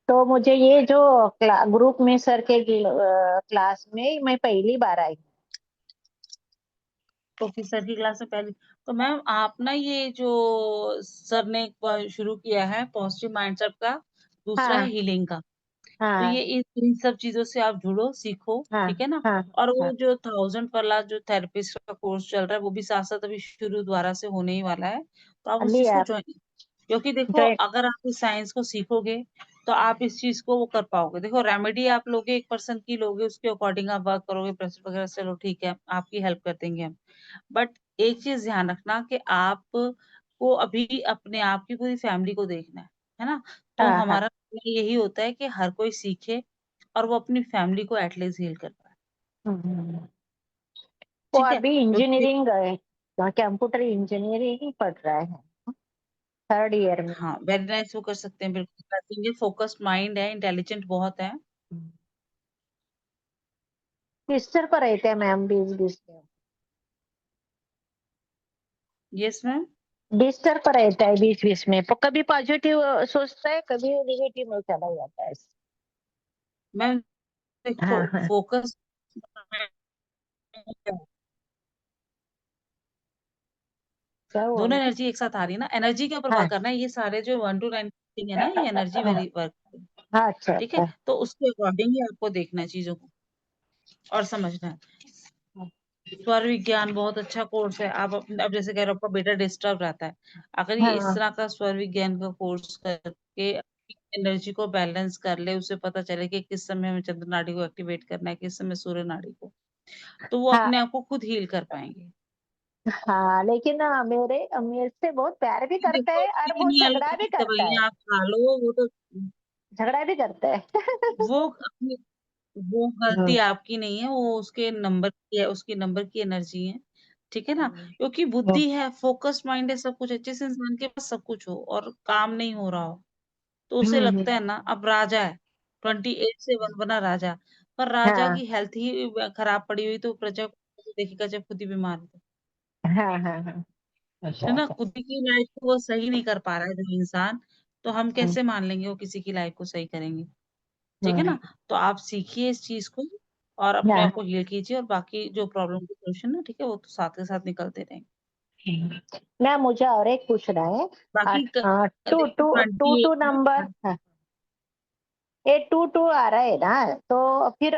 तो मुझे ये जो ग्रुप में सर के क्लास में मैं पहली बार आई। प्रोफेसर की क्लास में पहली तो मैम आप ना ये जो सर ने शुरू किया है पॉजिटिव माइंडसेट का, दूसरा है हाँ हीलिंग का। तो ये हाँ इन सब चीज़ों से आप जुड़ो, सीखो, हाँ ठीक है ना? हाँ और हाँ वो जो 1000 वाला जो थेरेपिस्ट का कोर्स चल रहा है, वो भी साथ-साथ अभी शुरू दोबारा से होने ही वाला है। तो आप उस चीज़ को लिया जॉइन क्योंकि देखो जॉइन। अगर आप इस साइंस को सीखोगे, तो आप इस चीज़ को वो कर पाओगे। देखो रेमेडी आप लोगे, एक पर्सन की लोगे, उसके अकॉर्डिंग आप वर्क करोगे, प्रेशर वगैरह चलो ठीक है, आपकी हेल्प कर देंगे हम। बट एक चीज़ ध्यान रखना कि आप को अभी अपने आप की पूरी फैमिली को देखना है ना? तो हाँ हाँ हमारा यही होता है कि हर कोई सीखे और वो अपनी फैमिली को एटलीस्ट हील कर पाए। हम्म। वो ठीक है, अभी क्योंकि इंजीनियरिंग कंप्यूटर इंजीनियरिंग पढ़ रहा है 3rd ईयर में। हाँ वेरी नाइस, वो कर सकते हैं बिल्कुल। फोकस्ड माइंड है, इंटेलिजेंट बहुत है। किस तरह पर रहते हैं मैम बीच में? Yes ma'am. डिस्टर्ब पर रहता है बीच में, तो कभी पॉजिटिव सोचता है, कभी नेगेटिव में चला जाता है। मैम देखो, हाँ हाँ फोकस क्या हुआ दोनों उनको? एनर्जी एक साथ आ रही है ना, एनर्जी के ऊपर हाँ वर्क करना है। ये सारे जो 1 to 9 है ना, ये एनर्जी हाँ वर्क। हाँ, अच्छा ठीक है, अच्छा। तो उसके अकॉर्डिंग ही आपको देखना है चीजों को और समझना है। स्वर विज्ञान बहुत अच्छा कोर्स है। आप अब जैसे कह रहे हो आपका बेटा डिस्टर्ब रहता है, अगर ये इस हाँ तरह का स्वर विज्ञान का कोर्स करके एनर्जी को बैलेंस कर ले, उसे पता चले कि किस समय हमें चंद्र नाड़ी को एक्टिवेट करना है, किस समय सूर्य नाड़ी को, तो वो हाँ अपने आप को खुद हील कर पाएंगे। हाँ, लेकिन मेरे से बहुत प्यार भी करता देखो है और किसी बहुत नहीं झगड़ा भी आलू करता है। दवाइयाँ आप खा लो, वो तो झगड़ा भी करता है। वो अपनी वो गलती हम्म, आपकी नहीं है, वो उसके नंबर की है, उसकी नंबर की एनर्जी है। ठीक है ना, क्योंकि हम्म, बुद्धि है, फोकस्ड माइंड है, सब कुछ है। जिस इंसान के पास सब कुछ हो और काम नहीं हो रहा हो, तो उसे हम्म, लगता है ना, अब राजा है, 28 से बना राजा, पर राजा हाँ की हेल्थ ही खराब पड़ी हुई, तो प्रजा को कैसे देखेगा जब खुद ही बीमार है तो? हाँ हाँ हाँ, अच्छा है ना, अच्छा। खुद की लाइफ को वो सही नहीं कर पा रहा है जो इंसान, तो हम हम्म, कैसे मान लेंगे वो किसी की लाइफ को सही करेंगे? ठीक है हम्म, ना, तो आप सीखिए इस चीज को और अपने हाँ आप को हील कीजिए, और बाकी जो प्रॉब्लम की सोल्यूशन है, ठीक है, वो तो साथ के साथ निकलते रहेंगे। ना, मुझे और एक पूछना है। बाकी टू देखो टू टू 28 टू में नंबर, ये 2 आ रहा है ना, तो फिर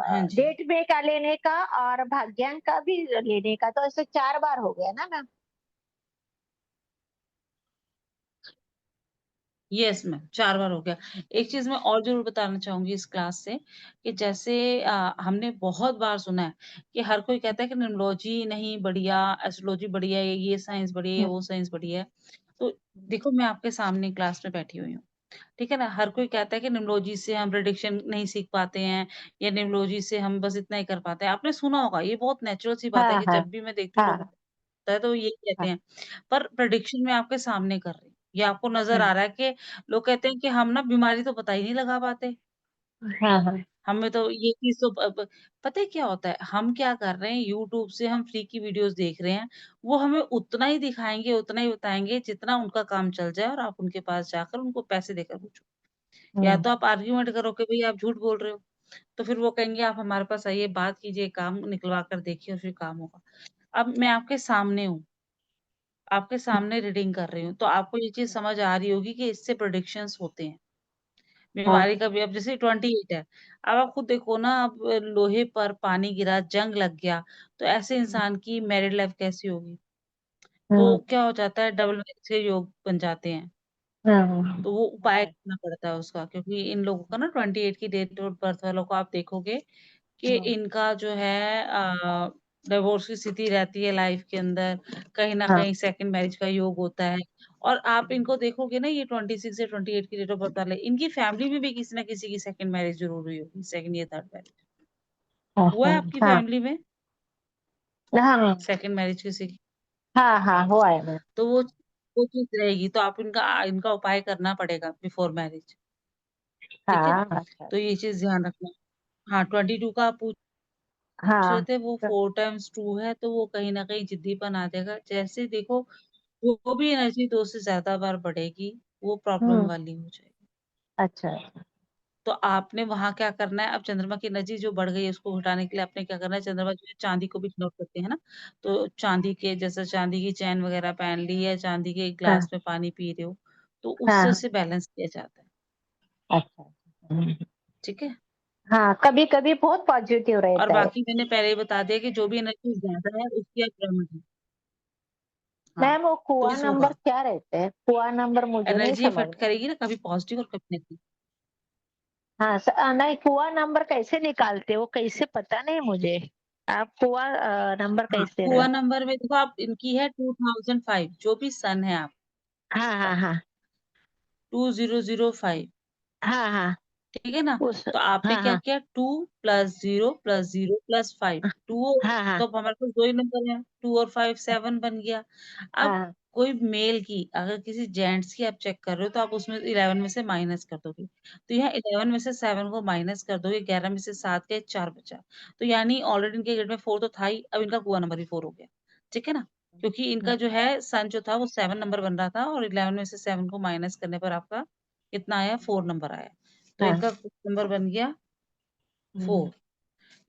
हाँ जी, डेट में का लेने का और भाग्यांक का भी लेने का, तो ऐसे 4 बार हो गया ना मैम? यस मैम 4 बार हो गया। एक चीज मैं और जरूर बताना चाहूंगी इस क्लास से, कि जैसे हमने बहुत बार सुना है कि हर कोई कहता है कि न्यूमरोलॉजी नहीं बढ़िया, एस्ट्रोलॉजी बढ़िया है, ये साइंस बढ़िया है, हम्म, वो साइंस बढ़िया है। तो देखो, मैं आपके सामने क्लास में बैठी हुई हूँ, ठीक है ना, हर कोई कहता है कि न्यूमरोलॉजी से हम प्रेडिक्शन नहीं सीख पाते हैं, या न्यूमरोलॉजी से हम बस इतना ही कर पाते हैं। आपने सुना होगा, ये बहुत नेचुरल सी बात है हाँ कि हाँ जब भी मैं देखती हूँ लोग हाँ होता है तो ये कहते हाँ हैं, पर प्रेडिक्शन में आपके सामने कर रही हूँ। ये आपको नजर हाँ आ रहा है कि लोग कहते हैं कि हम ना बीमारी तो पता ही नहीं लगा पाते, हाँ हाँ हमें तो ये चीज तो पता है क्या होता है, हम क्या कर रहे हैं, यूट्यूब से हम फ्री की वीडियोस देख रहे हैं, वो हमें उतना ही दिखाएंगे, उतना ही बताएंगे जितना उनका काम चल जाए, और आप उनके पास जाकर उनको पैसे देकर पूछो। या हम्म, तो आप आर्ग्यूमेंट करो कि भाई आप झूठ बोल रहे हो, तो फिर वो कहेंगे आप हमारे पास आइए, बात कीजिए, काम निकलवा कर देखिए, और फिर काम होगा। अब मैं आपके सामने हूँ, आपके सामने रीडिंग कर रही हूँ, तो आपको ये चीज़ समझ आ रही होगी कि इससे प्रेडिक्शंस होते हैं। बीमारी हाँ का भी अब जैसे 28 है, अब आप खुद देखो ना, अब लोहे पर पानी गिरा, जंग लग गया, तो ऐसे इंसान की मैरिड लाइफ कैसी होगी? तो हम्म, क्या हो जाता है, डबल मैरिज के योग बन जाते हैं। हाँ तो वो उपाय करना पड़ता है उसका, क्योंकि इन लोगों का ना 28 की डेट ऑफ बर्थ वालों को आप देखोगे कि इनका जो है डिवोर्स की स्थिति रहती है लाइफ के अंदर, कहीं न हाँ कहीं सेकंड मैरिज का योग होता है। और आप इनको देखोगे ना, ये 26 या 28 की डेट ऑफ बर्थ वाले, इनकी फैमिली में भी किसी न किसी की सेकंड मैरिज ज़रूर हुई होगी, सेकंड या थर्ड मैरिज। हाँ हुआ है आपकी हाँ फैमिली में हाँ सेकंड मैरिज किसी की? हाँ हाँ, हुआ है मैम। तो वो चीज़ रहेगी, तो आप इनका इनका उपाय करना पड़ेगा बिफोर मैरिज, ठीक है? हाँ अच्छा, तो ये चीज़ ध्यान रखना। हाँ, 22 का आप पूछ रहे हाँ थे, वो 4 टाइम्स 2 है, तो वो कहीं न कहीं ज़िद्दीपन आ जाएगा। जैसे देखो, वो भी एनर्जी 2 से ज़्यादा बार बढ़ेगी, वो प्रॉब्लम हम्म, वाली हो जाएगी। अच्छा तो आपने वहाँ क्या करना है, अब चंद्रमा की एनर्जी जो बढ़ गई है, उसको घटाने के लिए आपने क्या करना है, चंद्रमा जो है चाँदी को भी इग्नोर करते हैं ना, तो चाँदी के जैसे चाँदी की चैन वगैरह पहन ली है, चाँदी के एक हाँ ग्लास में पानी पी रहे हो, तो उससे हाँ उसे बैलेंस किया जाता है। अच्छा, ठीक है? हाँ, कभी कभी बहुत पॉजिटिव और रहता है। बाकी मैंने पहले ही बता दिया कि जो भी एनर्जी ज़्यादा है, उसकी आप रेमेडी, हाँ, मैम, वो तो कुआ इस नंबर होगा। क्या रहते हैं? कुआ नंबर मुझे नहीं एनर्जी समझ इफ़ेक्ट में। करेगी ना, कभी पॉज़िटिव और कभी नेगेटिव। हाँ नहीं, कुआ नंबर कैसे निकालते हो, कैसे पता नहीं मुझे। आप कुआ नंबर हाँ, कैसे हुआ रहे? नंबर में देखो, आप इनकी है 2005, जो भी सन है हाँ हाँ आपका, हाँ 2005, हाँ हाँ ठीक है ना। उस तो आपने हाँ क्या हाँ किया, 2 + 0 + 0 + 5, 2 हाँ हाँ तो अब हमारे पास 2 ही नंबर है, 2 और 5 7 बन गया। अब हाँ कोई मेल की, अगर किसी जेंट्स की आप चेक कर रहे हो तो आप उसमें 11 में से माइनस कर दोगे। तो यहाँ 11 में से 7 को माइनस कर दोगे, 11 में से 7 गए, 4 बचा। तो यानी ऑलरेडी इनके ग्रेड में 4 तो था ही, अब इनका कुआ नंबर भी 4 हो गया। ठीक है ना? क्योंकि इनका जो है सन जो था वो 7 नंबर बन रहा था और 11 में से 7 को माइनस करने पर आपका कितना आया, 4 नंबर आया। तो हाँ इनका नंबर बन गया 4।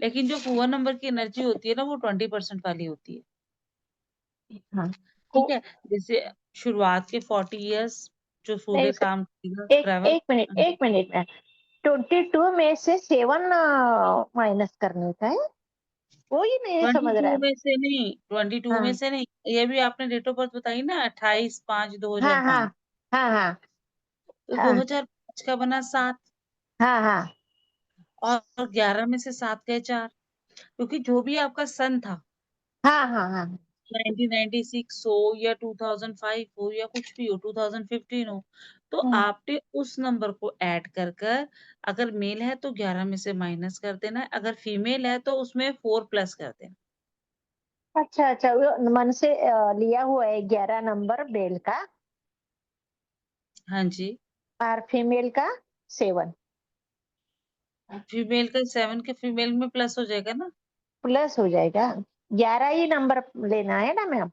लेकिन जो पुअर नंबर की एनर्जी होती है ना, वो 20% वाली होती है। हाँ ठीक है? जैसे शुरुआत के 40 इयर्स जो नहीं सूर्य सर, काम करेगा, एक ट्रैवल। एक मिनट में 22 में से 7 माइनस करने का है, वो ही नहीं समझ रहा 22 है। में से नहीं, 22 में हाँ से नहीं, ये भी आपने डेट ऑफ बर्थ बताई ना, 28/5/2005। हाँ हाँ हाँ हाँ तो हाँ 2005 का बना 7 हाँ हाँ और 11 में से 7 गए 4, क्योंकि जो भी आपका सन था, हाँ हाँ हाँ 1996 हो या 2005 हो या कुछ भी हो, 2015 हो, तो हाँ। आपने उस नंबर को ऐड कर कर, अगर मेल है तो 11 में से माइनस कर देना है, अगर फीमेल है तो उसमें 4 प्लस कर देना। अच्छा अच्छा, वो मन से लिया हुआ है 11 नंबर मेल का हाँ जी। और फीमेल का 7 फीमेल का 7 के फीमेल में प्लस हो जाएगा ना। प्लस हो जाएगा। 11 ही नंबर लेना है ना मैम।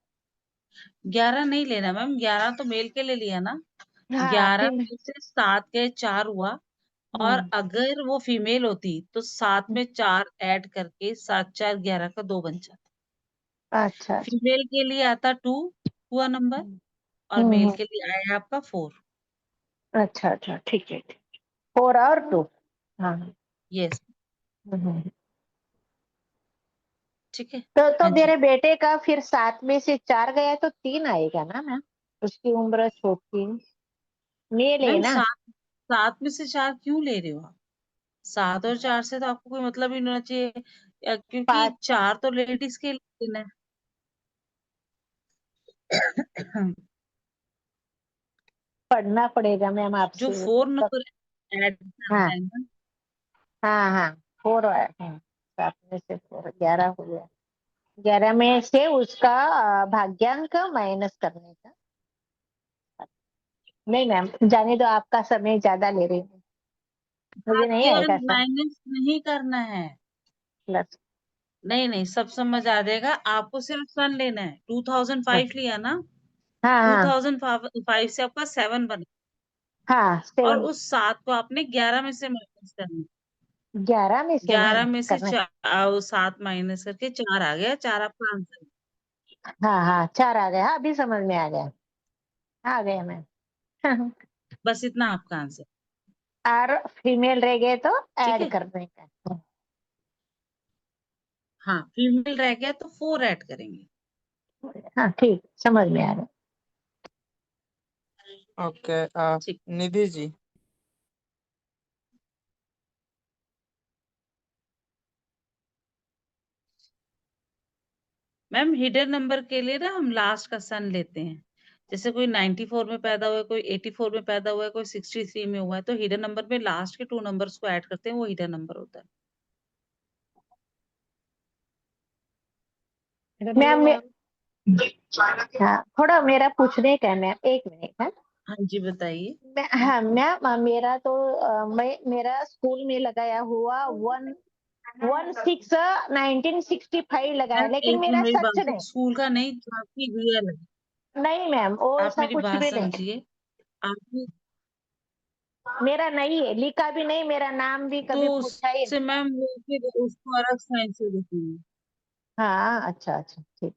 11 नहीं लेना मैम, 11 तो मेल के लिए लिया ना। हाँ 11 फीमेल। में से 7 गए 4 हुआ, और अगर वो फीमेल होती तो 7 में 4 ऐड करके 7 4 11 का 2 बन जाता। अच्छा अच्छा। फीमेल के लिए आता 2 हुआ नंबर, और मेल हम्म, के लिए आया आपका 4। अच्छा अच्छा, ठीक है ठीक। 4 और 2। हाँ यस। हम्म। ठीक है। तो हाँ जी मेरे बेटे का फिर 7 में से 4 गया तो 3 आएगा ना मैम, उसकी उम्र छोटी मेल है मैम, ना। 7 में से 4 क्यों ले रहे हो आप? 7 और 4 से तो आपको कोई मतलब ही नहीं होना चाहिए, क्योंकि 5 4 तो लेडीज के लिए है। पढ़ना पड़ेगा मैम जो आपसे। 4 नंबर ऐड करना हाँ है ना। हाँ हाँ 4 है। 7 में से 4 11 हो गया। 11 में से उसका भाग्यांक माइनस करने का। नहीं मैम, जाने दो, आपका समय ज्यादा ले रही हूँ, मुझे नहीं भाग्य आएगा सर। माइनस नहीं करना है। प्लस। नहीं नहीं, सब समझ आ जाएगा, आपको सिर्फ सन लेना है। हाँ 2005 लिया ना, हाँ हाँ 2005 से आपका 7 बना, हाँ और 7 उस 7 को आपने 11 में से माइनस करना है। 11 में से 11 माइनस में से करना। 7 माइनस करके 4 आ गया, 4 आपका आंसर है। हाँ हाँ 4 आ गया, हाँ अभी समझ में आ गया। आ गया मैम। बस इतना आपका आंसर। और फीमेल रह गए तो ठीक ऐड है। करने का। हाँ, फीमेल रह गया तो 4 ऐड करेंगे। हाँ ठीक, समझ में आ रहा। ओके। ठीक। Nidhi ji. Ma'am, hidden number के लिए ना हम लास्ट का सन लेते हैं। जैसे कोई 94 में पैदा हुआ है, कोई 84 में पैदा हुआ है, कोई 63 में हुआ है, तो हिडन नंबर में लास्ट के 2 नंबर्स को ऐड करते हैं, वो हिडन नंबर होता है। मैम हाँ, थोड़ा मेरा पूछने का है मैम, 1 मिनट है। हाँ जी, बताइए। हाँ मैम, मेरा तो मैं मेरा स्कूल में लगाया हुआ 1965 लगाया, मैम, लेकिन एक मिनट मेरा मेरी सच बात नहीं। स्कूल का नहीं, जो आपकी रियल है। नहीं मैम, वो आप ऐसा मेरी कुछ बात भी नहीं। समझिए। आपकी मेरा नहीं है, लिखा भी नहीं, मेरा नाम भी तो कभी पूछा ही उससे नहीं। मैम वो फिर उसको अलग साइन से देखेंगे। हाँ अच्छा अच्छा ठीक।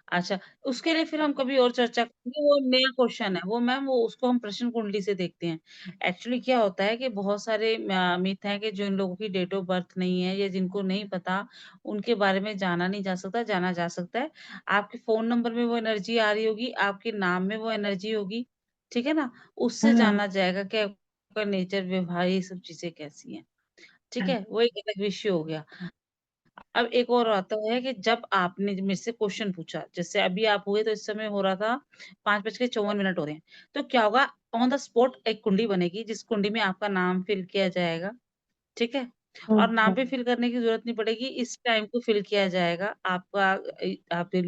अच्छा, उसके लिए फिर हम कभी और चर्चा करेंगे, वो नया क्वेश्चन है वो मैम, वो उसको हम प्रश्न कुंडली से देखते हैं। एक्चुअली क्या होता है कि बहुत सारे मिथ हैं कि जो इन लोगों की डेट ऑफ बर्थ नहीं है या जिनको नहीं पता, उनके बारे में जाना नहीं जा सकता, जाना जा सकता है। आपके फोन नंबर में वो एनर्जी आ रही होगी, आपके नाम में वो एनर्जी होगी, ठीक है ना, उससे हाँ जाना जाएगा कि आपका नेचर, व्यवहार, ये सब चीजें कैसी हैं। ठीक है, वो एक अलग विषय हो गया। अब एक और आता है कि जब आपने मेरे से क्वेश्चन पूछा, जैसे अभी आप हुए तो इस समय हो रहा था 5:54 हो रहे हैं, तो क्या होगा, ऑन द स्पॉट एक कुंडी बनेगी जिस कुंडी में आपका नाम फिल किया जाएगा, ठीक है? और नाम भी फिल करने की जरूरत नहीं पड़ेगी, इस टाइम को फिल किया जाएगा आपका।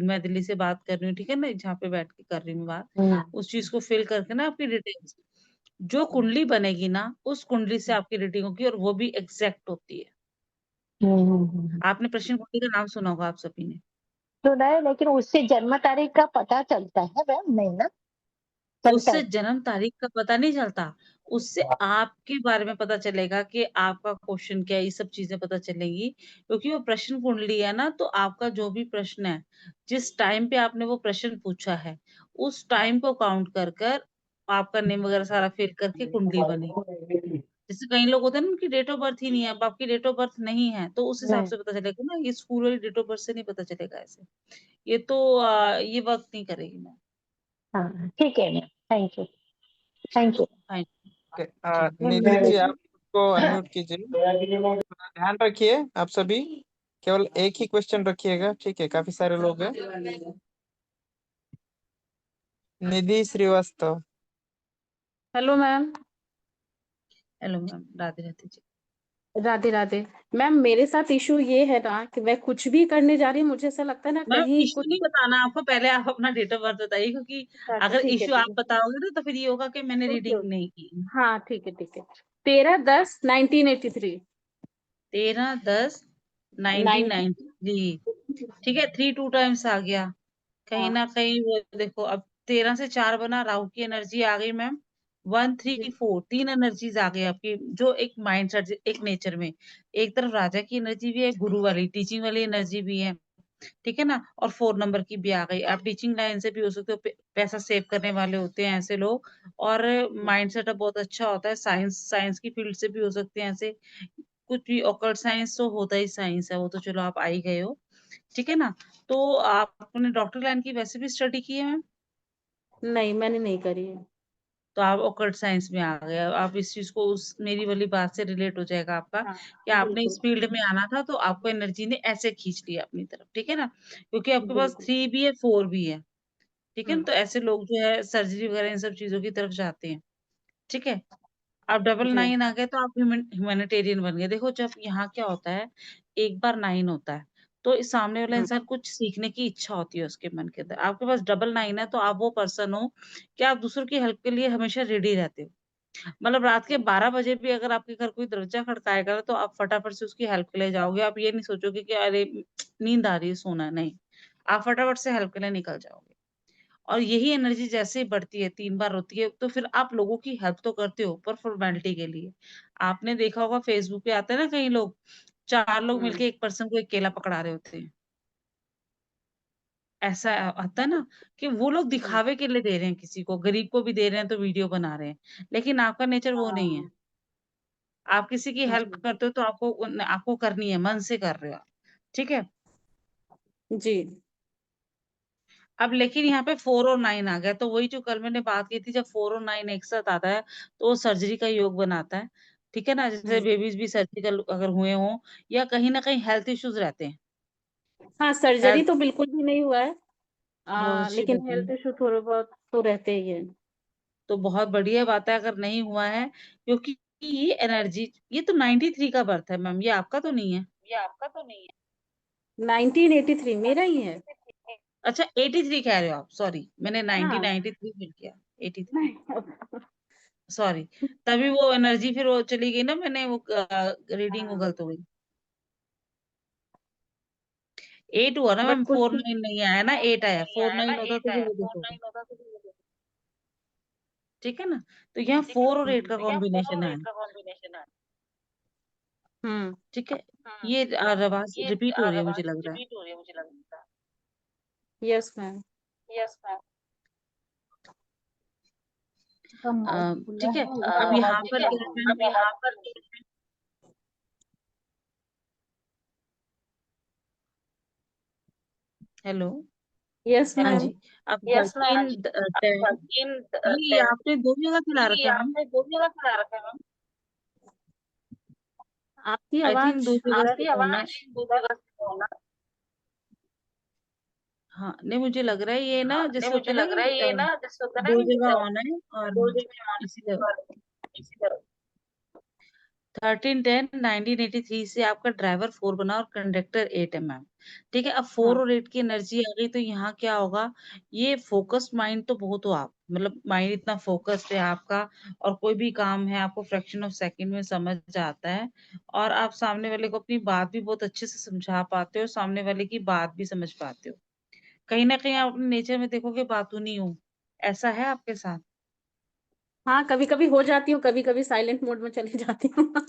मैं दिल्ली से बात कर रही हूँ, ठीक है ना, जहाँ पे बैठ के कर रही हूँ बात, उस चीज को फिल करके ना आपकी डिटेल्स, जो कुंडली बनेगी ना उस कुंडली से आपकी रीडिंग होगी और वो भी एग्जैक्ट होती है। आपने प्रश्न कुंडली का नाम सुना होगा आप सभी ने। सुना है, लेकिन उससे जन्म तारीख का पता चलता है मैम? नहीं ना, चलता उससे है। जन्म तारीख का पता नहीं चलता, उससे आपके बारे में पता चलेगा कि आपका क्वेश्चन क्या है, ये सब चीजें पता चलेंगी, क्योंकि वो प्रश्न कुंडली है ना, तो आपका जो भी प्रश्न है, जिस टाइम पे आपने वो प्रश्न पूछा है, उस टाइम को काउंट कर कर आपका नेम वगैरह सारा फिल करके कुंडली बनेगी। जैसे कई लोग होते हैं ना, उनकी डेट ऑफ बर्थ ही नहीं है, अब आपकी डेट ऑफ बर्थ नहीं है तो उस हिसाब नहीं। से पता चलेगा ना, ये स्कूल वाली डेट ऑफ बर्थ से नहीं पता चलेगा ऐसे। ये तो ये वर्क नहीं करेगी मैं। हाँ ठीक है ma'am, thank you, thank you. हाँ, ओके, निधि जी आप को अनम्यूट कीजिए। ध्यान रखिए आप सभी, केवल एक ही क्वेश्चन रखिएगा, ठीक है? काफी सारे लोग हैं। Nidhi Srivastava. Hello ma'am. Hello ma'am, Radhe Radhe ji. Radhe Radhe. Ma'am मेरे साथ इशू ये है ना कि मैं कुछ भी करने जा रही हूँ, मुझे ऐसा लगता है ना मैम कहीं इशू कुछ। नहीं बताना आपको, पहले आप अपना डेट ऑफ बर्थ बताइए, क्योंकि अच्छा अगर ठीक है इशू ठीक आप है। बताओगे ना तो फिर ये होगा कि मैंने ओके रीडिंग ओके। नहीं की। हाँ ठीक है ठीक है। 13/10/1983। 13/10/1993। ठीक है, 3 2 टाइम्स आ गया कहीं हाँ ना कहीं, वो देखो अब 13 से 4 बना, राहु की एनर्जी आ गई मैम। 1 3 4 तीन एनर्जीज आ गई आपकी, जो एक माइंड सेट, एक नेचर में, एक तरफ राजा की एनर्जी भी है, गुरु वाली टीचिंग वाली एनर्जी भी है, ठीक है ना, और 4 नंबर की भी आ गई। आप टीचिंग लाइन से भी हो सकते हो, पैसा सेव करने वाले होते हैं ऐसे लोग, और माइंड सेटअप बहुत अच्छा होता है, साइंस साइंस की फील्ड से भी हो सकते हैं ऐसे, कुछ भी ऑकल्ट साइंस तो होता ही साइंस है, वो तो चलो आप आ ही गए हो, ठीक है ना। तो आपने डॉक्टर लाइन की वैसे भी स्टडी की है मैम, नहीं मैंने नहीं करी है। तो आप ऑकल्ट साइंस में आ गए, आप इस चीज को उस मेरी वाली बात से रिलेट हो जाएगा आपका, हाँ कि आपने बिल्कुल इस फील्ड में आना था तो आपको एनर्जी ने ऐसे खींच लिया अपनी तरफ, ठीक है ना, क्योंकि आपके पास बिल्कुल। 3 भी है 4 भी है, ठीक है ना, हम्म। तो ऐसे लोग जो है सर्जरी वगैरह इन सब चीजों की तरफ जाते हैं, ठीक है। आप डबल जी 9 आ गए तो आप ह्यूमैनिटेरियन बन गए। देखो जब यहाँ क्या होता है, एक बार 9 होता है तो इस सामने वाला हम्म। इंसान कुछ सीखने की इच्छा होती है उसके मन के अंदर, आपके पास डबल 9 है तो आप वो पर्सन हो कि आप दूसरों की हेल्प के लिए हमेशा रेडी रहते हो। मतलब रात के 12 बजे भी अगर आपके घर कोई दरवाजा खड़काएगा ना, तो आप फटाफट से उसकी हेल्प के लिए जाओगे, आप ये नहीं सोचोगे कि अरे नींद आ रही है सोना है, नहीं, आप फटाफट से हेल्प के लिए निकल जाओगे। और यही एनर्जी जैसे ही बढ़ती है, 3 बार होती है, तो फिर आप लोगों की हेल्प तो करते हो पर फॉर्मेलिटी के लिए। आपने देखा होगा फेसबुक पे आते हैं ना कई लोग, 4 लोग हम्म। मिलके एक पर्सन को एक केला पकड़ा रहे होते हैं। ऐसा आता है ना, कि वो लोग हम्म। दिखावे के लिए दे रहे हैं, किसी को गरीब को भी दे रहे हैं तो वीडियो बना रहे हैं, लेकिन आपका नेचर वो नहीं है। हाँ आप किसी की हेल्प जी करते हो तो आपको करनी है, मन से कर रहे हो आप, ठीक है। जी। अब लेकिन यहाँ पे 4 और 9 आ गया, तो वही जो कल मैंने बात की थी, जब 4 और 9 एक साथ आता है तो वो सर्जरी का योग बनाता है, ठीक है ना, जैसे हम्म। बेबीज भी सर्जिकल अगर हुए हों, या कहीं ना कहीं हेल्थ इश्यूज रहते हैं, हाँ सर्जरी हेल्थ तो बिल्कुल भी नहीं हुआ है। बहुत अच्छी लेकिन बात है। हेल्थ इशू थोड़े बहुत तो रहते ही है। तो बहुत बढ़िया बात है अगर नहीं हुआ है, क्योंकि ये एनर्जी, ये तो 93 का बर्थ है मैम, ये आपका तो नहीं है। 1983 मेरा ही है। अच्छा 83 कह रहे हो आप, सॉरी मैंने हाँ 1993 फिल किया, 83, नहीं सॉरी। तभी वो एनर्जी फिर वो चली गई ना, मैंने वो रीडिंग वो गलत हो गई। 8 हुआ ना बट मैम, कुछ 4 9 नहीं आया ना, 8 आया, 4 9 होता तो फिर वो देखो, ठीक है ना। तो यहाँ 4 और 8 का कॉम्बिनेशन है, हम्म। ठीक है। ये आवाज रिपीट हो रही है मुझे लग रहा है। Yes ma'am. ठीक है, अब यहाँ पर क्या है मैम, हेलो, यस हाँ मैम। जी। अब 13 10, ये आपने 2 जगह खिला रखा है मैम, आपकी आई थिंक आवाज 2 जगह से फोन है। हाँ, नहीं मुझे लग रहा है ये ना हाँ नहीं जैसे होता मुझे है ना लग रहा है कि ये ना जैसे होता है ना दो कि जगह ऑन है और दो जगह on इसीलिए और इसी तरह 13/10/1983 से आपका ड्राइवर 4 बना और कंडक्टर 8 है मैम। ठीक है, अब 4 हाँ और 8 की एनर्जी आ गई तो यहाँ क्या होगा, ये फोकस्ड माइंड तो बहुत हो आप, मतलब माइंड इतना फोकस्ड है आपका, और कोई भी काम है आपको फ्रैक्शन ऑफ सेकंड में समझ जाता है, और आप सामने वाले को अपनी बात भी बहुत अच्छे से समझा पाते हो, सामने वाले की बात भी समझ पाते हो। कहीं ना कहीं आप अपने नेचर में देखोगे बातूनी नहीं हो, ऐसा है आपके साथ? हाँ, कभी कभी हो जाती हूँ, कभी कभी साइलेंट मोड में चली जाती हूँ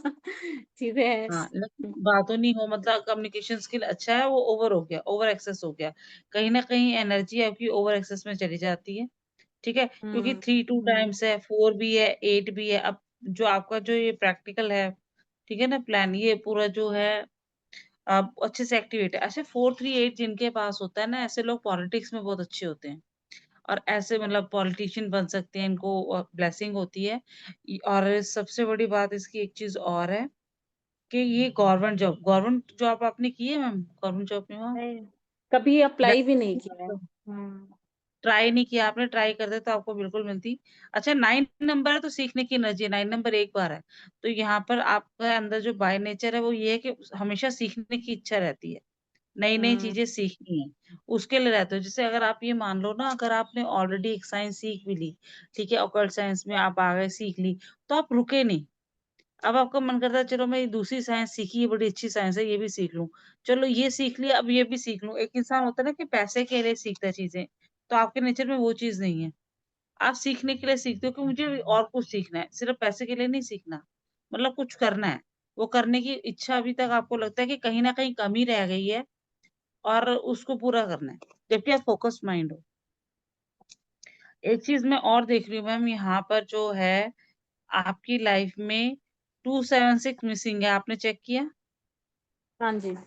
चीजें हैं। हाँ, लेकिन बातों नहीं हो, मतलब कम्युनिकेशन स्किल अच्छा है, वो ओवर हो गया, ओवर एक्सेस हो गया, कहीं ना कहीं एनर्जी आपकी ओवर एक्सेस में चली जाती है। ठीक है, क्योंकि 3 2 टाइम्स है, 4 भी है, 8 भी है। अब जो आपका जो ये प्रैक्टिकल है, ठीक है ना, प्लान ये पूरा जो है आप अच्छे से एक्टिवेट है। अच्छा, 4 3 8 जिनके पास होता है ना, ऐसे लोग पॉलिटिक्स में बहुत अच्छे होते हैं, और ऐसे मतलब पॉलिटिशियन बन सकते हैं, इनको ब्लेसिंग होती है। और सबसे बड़ी बात इसकी एक चीज और है कि ये गवर्नमेंट जॉब आपने की है मैम? गवर्नमेंट जॉब में वहाँ नहीं, कभी अप्लाई भी नहीं किया है। ट्राई नहीं किया आपने? ट्राई करते तो आपको बिल्कुल मिलती। अच्छा, 9 नंबर है तो सीखने की एनर्जी, 9 नंबर एक बार है, तो यहाँ पर आपके अंदर जो बाय नेचर है वो ये है कि हमेशा सीखने की इच्छा रहती है, नई नई हम्म, चीजें सीखनी है, उसके लिए रहते हो। जैसे अगर आप ये मान लो ना, अगर आपने ऑलरेडी एक साइंस सीख भी ली, ठीक है, ऑकल्ट साइंस में आप आ गए, सीख ली, तो आप रुके नहीं। अब आपका मन करता है चलो मैं ये दूसरी साइंस सीखी, ये बड़ी अच्छी साइंस है, ये भी सीख लूं, चलो ये सीख लिया, अब ये भी सीख लूं। एक इंसान होता है ना कि पैसे के लिए सीखता है चीजें, तो आपके नेचर में वो चीज नहीं है। आप सीखने के लिए सीखते हो कि मुझे और कुछ सीखना है, सिर्फ पैसे के लिए नहीं सीखना, मतलब कुछ करना है। वो करने की इच्छा अभी तक आपको लगता है कि कहीं ना कहीं कमी रह गई है, और उसको पूरा करना है, जबकि आप फोकस्ड माइंड हो। एक चीज मैं और देख रही हूँ मैम, यहाँ पर जो है आपकी लाइफ में 276 मिसिंग है, आपने चेक किया? हाँ जी।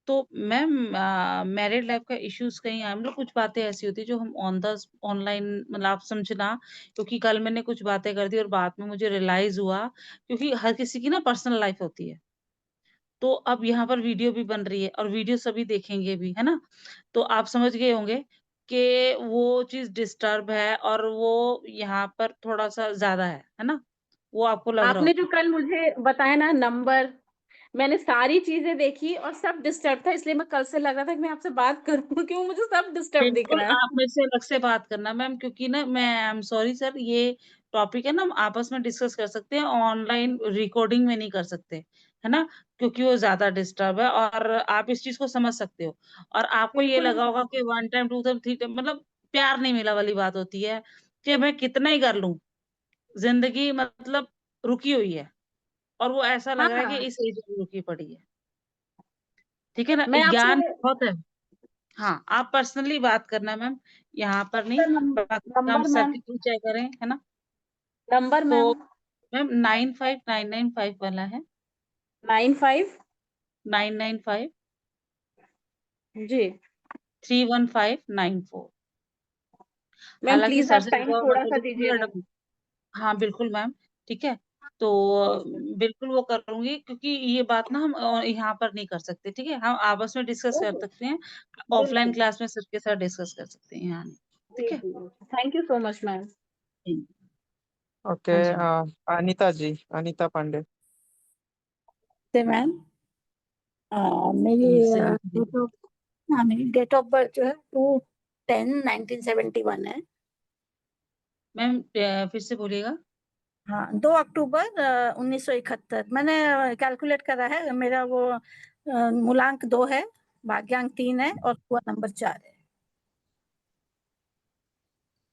तो मैम मैरिड लाइफ का इश्यूज कहीं आए, मतलब कुछ बातें ऐसी होती है जो हम ऑन द ऑनलाइन, मतलब आप समझना, क्योंकि कल मैंने कुछ बातें कर दी और बाद में मुझे रियलाइज हुआ, क्योंकि हर किसी की ना पर्सनल लाइफ होती है। तो अब यहाँ पर वीडियो भी बन रही है और वीडियो सभी देखेंगे भी, है ना? तो आप समझ गए होंगे कि वो चीज डिस्टर्ब है, और वो यहाँ पर थोड़ा सा ज्यादा है ना? वो आपको लग रहा आपने जो होगा। कल मुझे बताया ना नंबर, मैंने सारी चीजें देखी और सब डिस्टर्ब था, इसलिए मैं कल से लग रहा था कि मैं आपसे बात करूं क्यों मुझे सब डिस्टर्ब दिख बिल्कुल रहा है। आप मेरे से अलग से बात करना मैम, क्योंकि ना मैं आई एम सॉरी सर, ये टॉपिक है ना, हम आपस में डिस्कस कर सकते हैं, ऑनलाइन रिकॉर्डिंग में नहीं कर सकते, है ना? क्योंकि वो ज्यादा डिस्टर्ब है, और आप इस चीज को समझ सकते हो। और आपको ये बिल्कुल। लगा होगा कि 1 टाइम 2 टाइम 3 टाइम, मतलब प्यार नहीं मिला वाली बात होती है, कि मैं कितना ही कर लूं, जिंदगी मतलब रुकी हुई है, और वो ऐसा लग रहा है कि हाँ, इस एज में रुकी पड़ी है। ठीक है ना, मैं ज्ञान आपसे बहुत है। हाँ, आप पर्सनली बात करना मैम, यहाँ पर नहीं। बाकी हम नंबर सर मैम, की पूजा करें, है ना? नंबर तो मैम। मैम 95995 वाला है, 95 995 जी। 31594। मैम हालांकि प्लीज सर आप से टाइम जुड़ा हुआ थोड़ा तो सा लिखूंगी दीजिएगा। मैडम। हाँ बिल्कुल मैम, ठीक है। तो ठीक है। बिल्कुल वो करूंगी, क्योंकि ये बात ना हम यहाँ पर नहीं कर सकते, ठीक है, हम आपस में डिस्कस कर ओके, सकते हैं, ऑफलाइन बिल्कुल। क्लास में सर के साथ डिस्कस कर सकते हैं, यहाँ नहीं। जी ठीक है। जी, thank you so much ma'am. Okay. हाँ जी मैम। अनीता जी, अनीता पांडे। नमस्ते मैम। मेरी नमस्ते डेट ऑफ हाँ मेरी डेट ऑफ बर्थ जो है 2/10/1971 है। मैम फिर से बोलिएगा। हाँ, 2 अक्टूबर 1971 मैंने कैलकुलेट करा है। मेरा वो मूलांक 2 है, भाग्यांक 3 है और कुआ नंबर 4 है।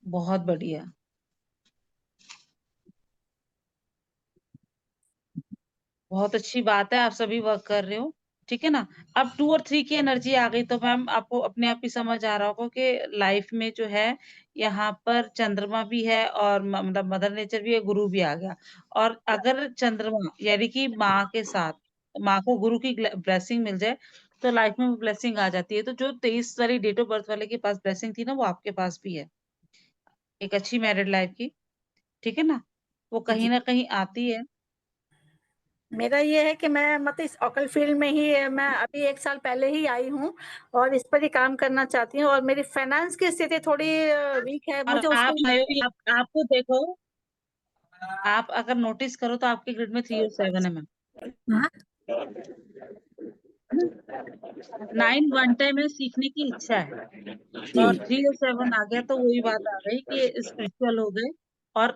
बहुत बढ़िया, बहुत अच्छी बात है, आप सभी वर्क कर रहे हो, ठीक है ना? अब 2 और 3 की एनर्जी आ गई तो मैम आपको अपने आप ही समझ आ रहा होगा कि लाइफ में जो है, यहाँ पर चंद्रमा भी है, और मतलब मदर नेचर भी है, गुरु भी आ गया। और अगर चंद्रमा यानी कि माँ के साथ, माँ को गुरु की ब्लेसिंग मिल जाए, तो लाइफ में ब्लेसिंग आ जाती है। तो जो 23 वाली डेट ऑफ बर्थ वाले के पास ब्लेसिंग थी ना, वो आपके पास भी है, एक अच्छी मैरिड लाइफ की, ठीक है ना? वो कहीं जी ना कहीं आती है। मेरा ये है कि मैं मतलब इस ऑकल फील्ड में ही मैं अभी 1 साल पहले ही आई हूँ और इस पर ही काम करना चाहती हूँ और मेरी फाइनेंस की स्थिति थोड़ी वीक है, और मुझे आप उसको आपको देखो, आप अगर नोटिस करो तो आपके ग्रिड में 3 और 7 है मैम। हाँ, 9 वन टाइम में सीखने की इच्छा है और जी 3 और 7 आ गया तो वही बात आ गई कि स्पिरिचुअल हो गए। और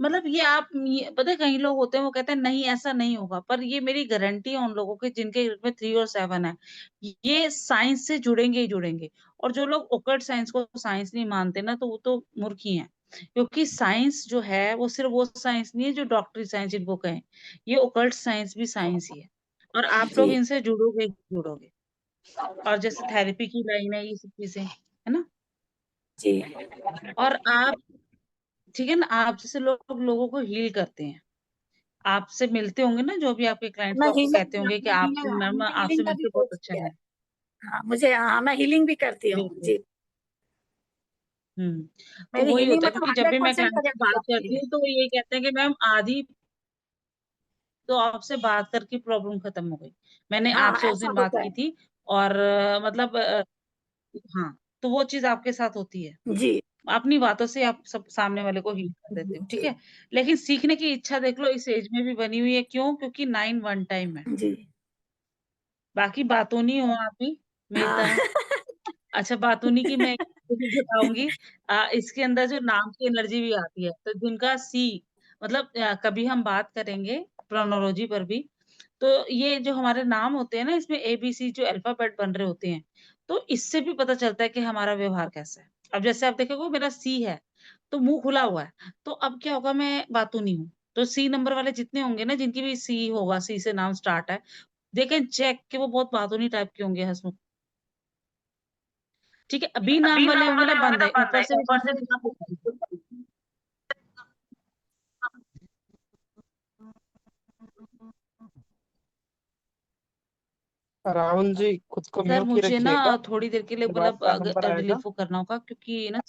मतलब ये आप ये पता है कई लोग होते हैं वो कहते हैं नहीं ऐसा नहीं होगा, पर ये मेरी गारंटी है उन लोगों की जिनके ग्रिड में 3 और 7 है, ये साइंस से जुड़ेंगे ही जुड़ेंगे। और जो लोग ओकल्ट साइंस को साइंस नहीं मानते ना तो वो तो मूर्ख ही हैं, क्योंकि साइंस जो है वो सिर्फ वो साइंस नहीं है जो डॉक्टरी साइंस जिनको कहें, ये ओकल्ट साइंस भी साइंस ही है। और आप लोग जी इनसे जुड़ोगे ही जुड़ोगे। और जैसे थेरेपी की लाइन है, ये सब चीजें है ना। जी और आप ठीक है ना, आप जैसे लोग लोगों को हील करते हैं, आपसे मिलते होंगे ना जो भी आपके क्लाइंट्स मैं वो आपको कहते होंगे कि आप मैम मैंने आपसे हीलिंग का भी मिलके बहुत कोर्स अच्छा किया है। है। मैं हीलिंग भी करती हूँ बिल्कुल। जी। तो मेरी वही हीलिंग होता है, मतलब क्योंकि जब भी मैं 100% क्लाइंट से पॉजिटिव बात आती करती है। हूँ तो वो यही कहते हैं कि मैम आधी तो आपसे बात करके प्रॉब्लम खत्म हो गई। मैंने हाँ, आपसे उस ऐसा दिन बात होता की है। थी और मतलब हाँ, तो वो चीज आपके साथ होती है। जी, अपनी बातों से आप सब सामने वाले को हील कर देते हो, ठीक जी, है। लेकिन सीखने की इच्छा देख लो इस एज में भी बनी हुई है, क्यों? क्योंकि 9 वन टाइम है। जी। बाकी बातूनी हो आप भी मेरी हाँ, तरह। अच्छा, बातूनी की मैं एक चीज़ बताऊंगी। इसके अंदर जो नाम की एनर्जी भी आती है, तो जिनका सी मतलब कभी हम बात करेंगे प्रोनोलॉजी पर भी। तो ये जो हमारे नाम होते हैं ना, इसमें एबीसी जो अल्फाबेट बन रहे होते हैं, तो इससे भी पता चलता है कि हमारा व्यवहार कैसा है। अब जैसे आप देखोगे मेरा सी है, तो मुंह खुला हुआ है, तो अब क्या होगा, मैं बातूनी हूँ। तो सी नंबर वाले जितने होंगे ना, जिनकी भी सी होगा, सी से नाम स्टार्ट है, दे कैन चेक कि वो बहुत बातूनी टाइप के होंगे, हंसमुख। ठीक है, बी नाम वाले होंगे ना, बंद है, ऊपर से राहुल जी खुद को सर म्यूट ही मुझे ना रखिएगा, थोड़ी देर के लिए जब आपका मतलब नंबर आएगा। रिलीफ करना होगा, क्योंकि ना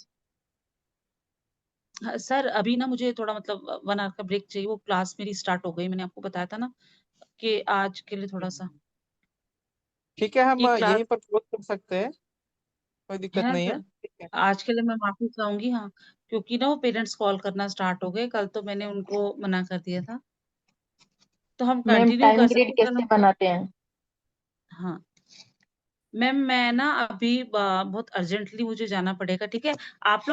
हाँ, सर अभी ना मुझे थोड़ा मतलब 1 आवर का ब्रेक चाहिए। वो क्लास मेरी स्टार्ट हो गई, मैंने आपको बताया था ना कि आज के लिए थोड़ा सा ठीक है, हम ये क्लास यहीं पर क्लोज कर सकते हैं, कोई है दिक्कत ना नहीं है। सर। ठीक है। आज के लिए मैं माफी चाहूंगी, हाँ, क्योंकि ना वो पेरेंट्स कॉल करना स्टार्ट हो गए। कल तो मैंने उनको मना कर दिया था, तो हम मैम कंटिन्यू टाइम कर ग्रिड सकते हैं। कल कैसे हम बनाते हैं? हाँ मैम, मैं ना अभी बहुत अर्जेंटली मुझे जाना पड़ेगा, ठीक है। आप लोग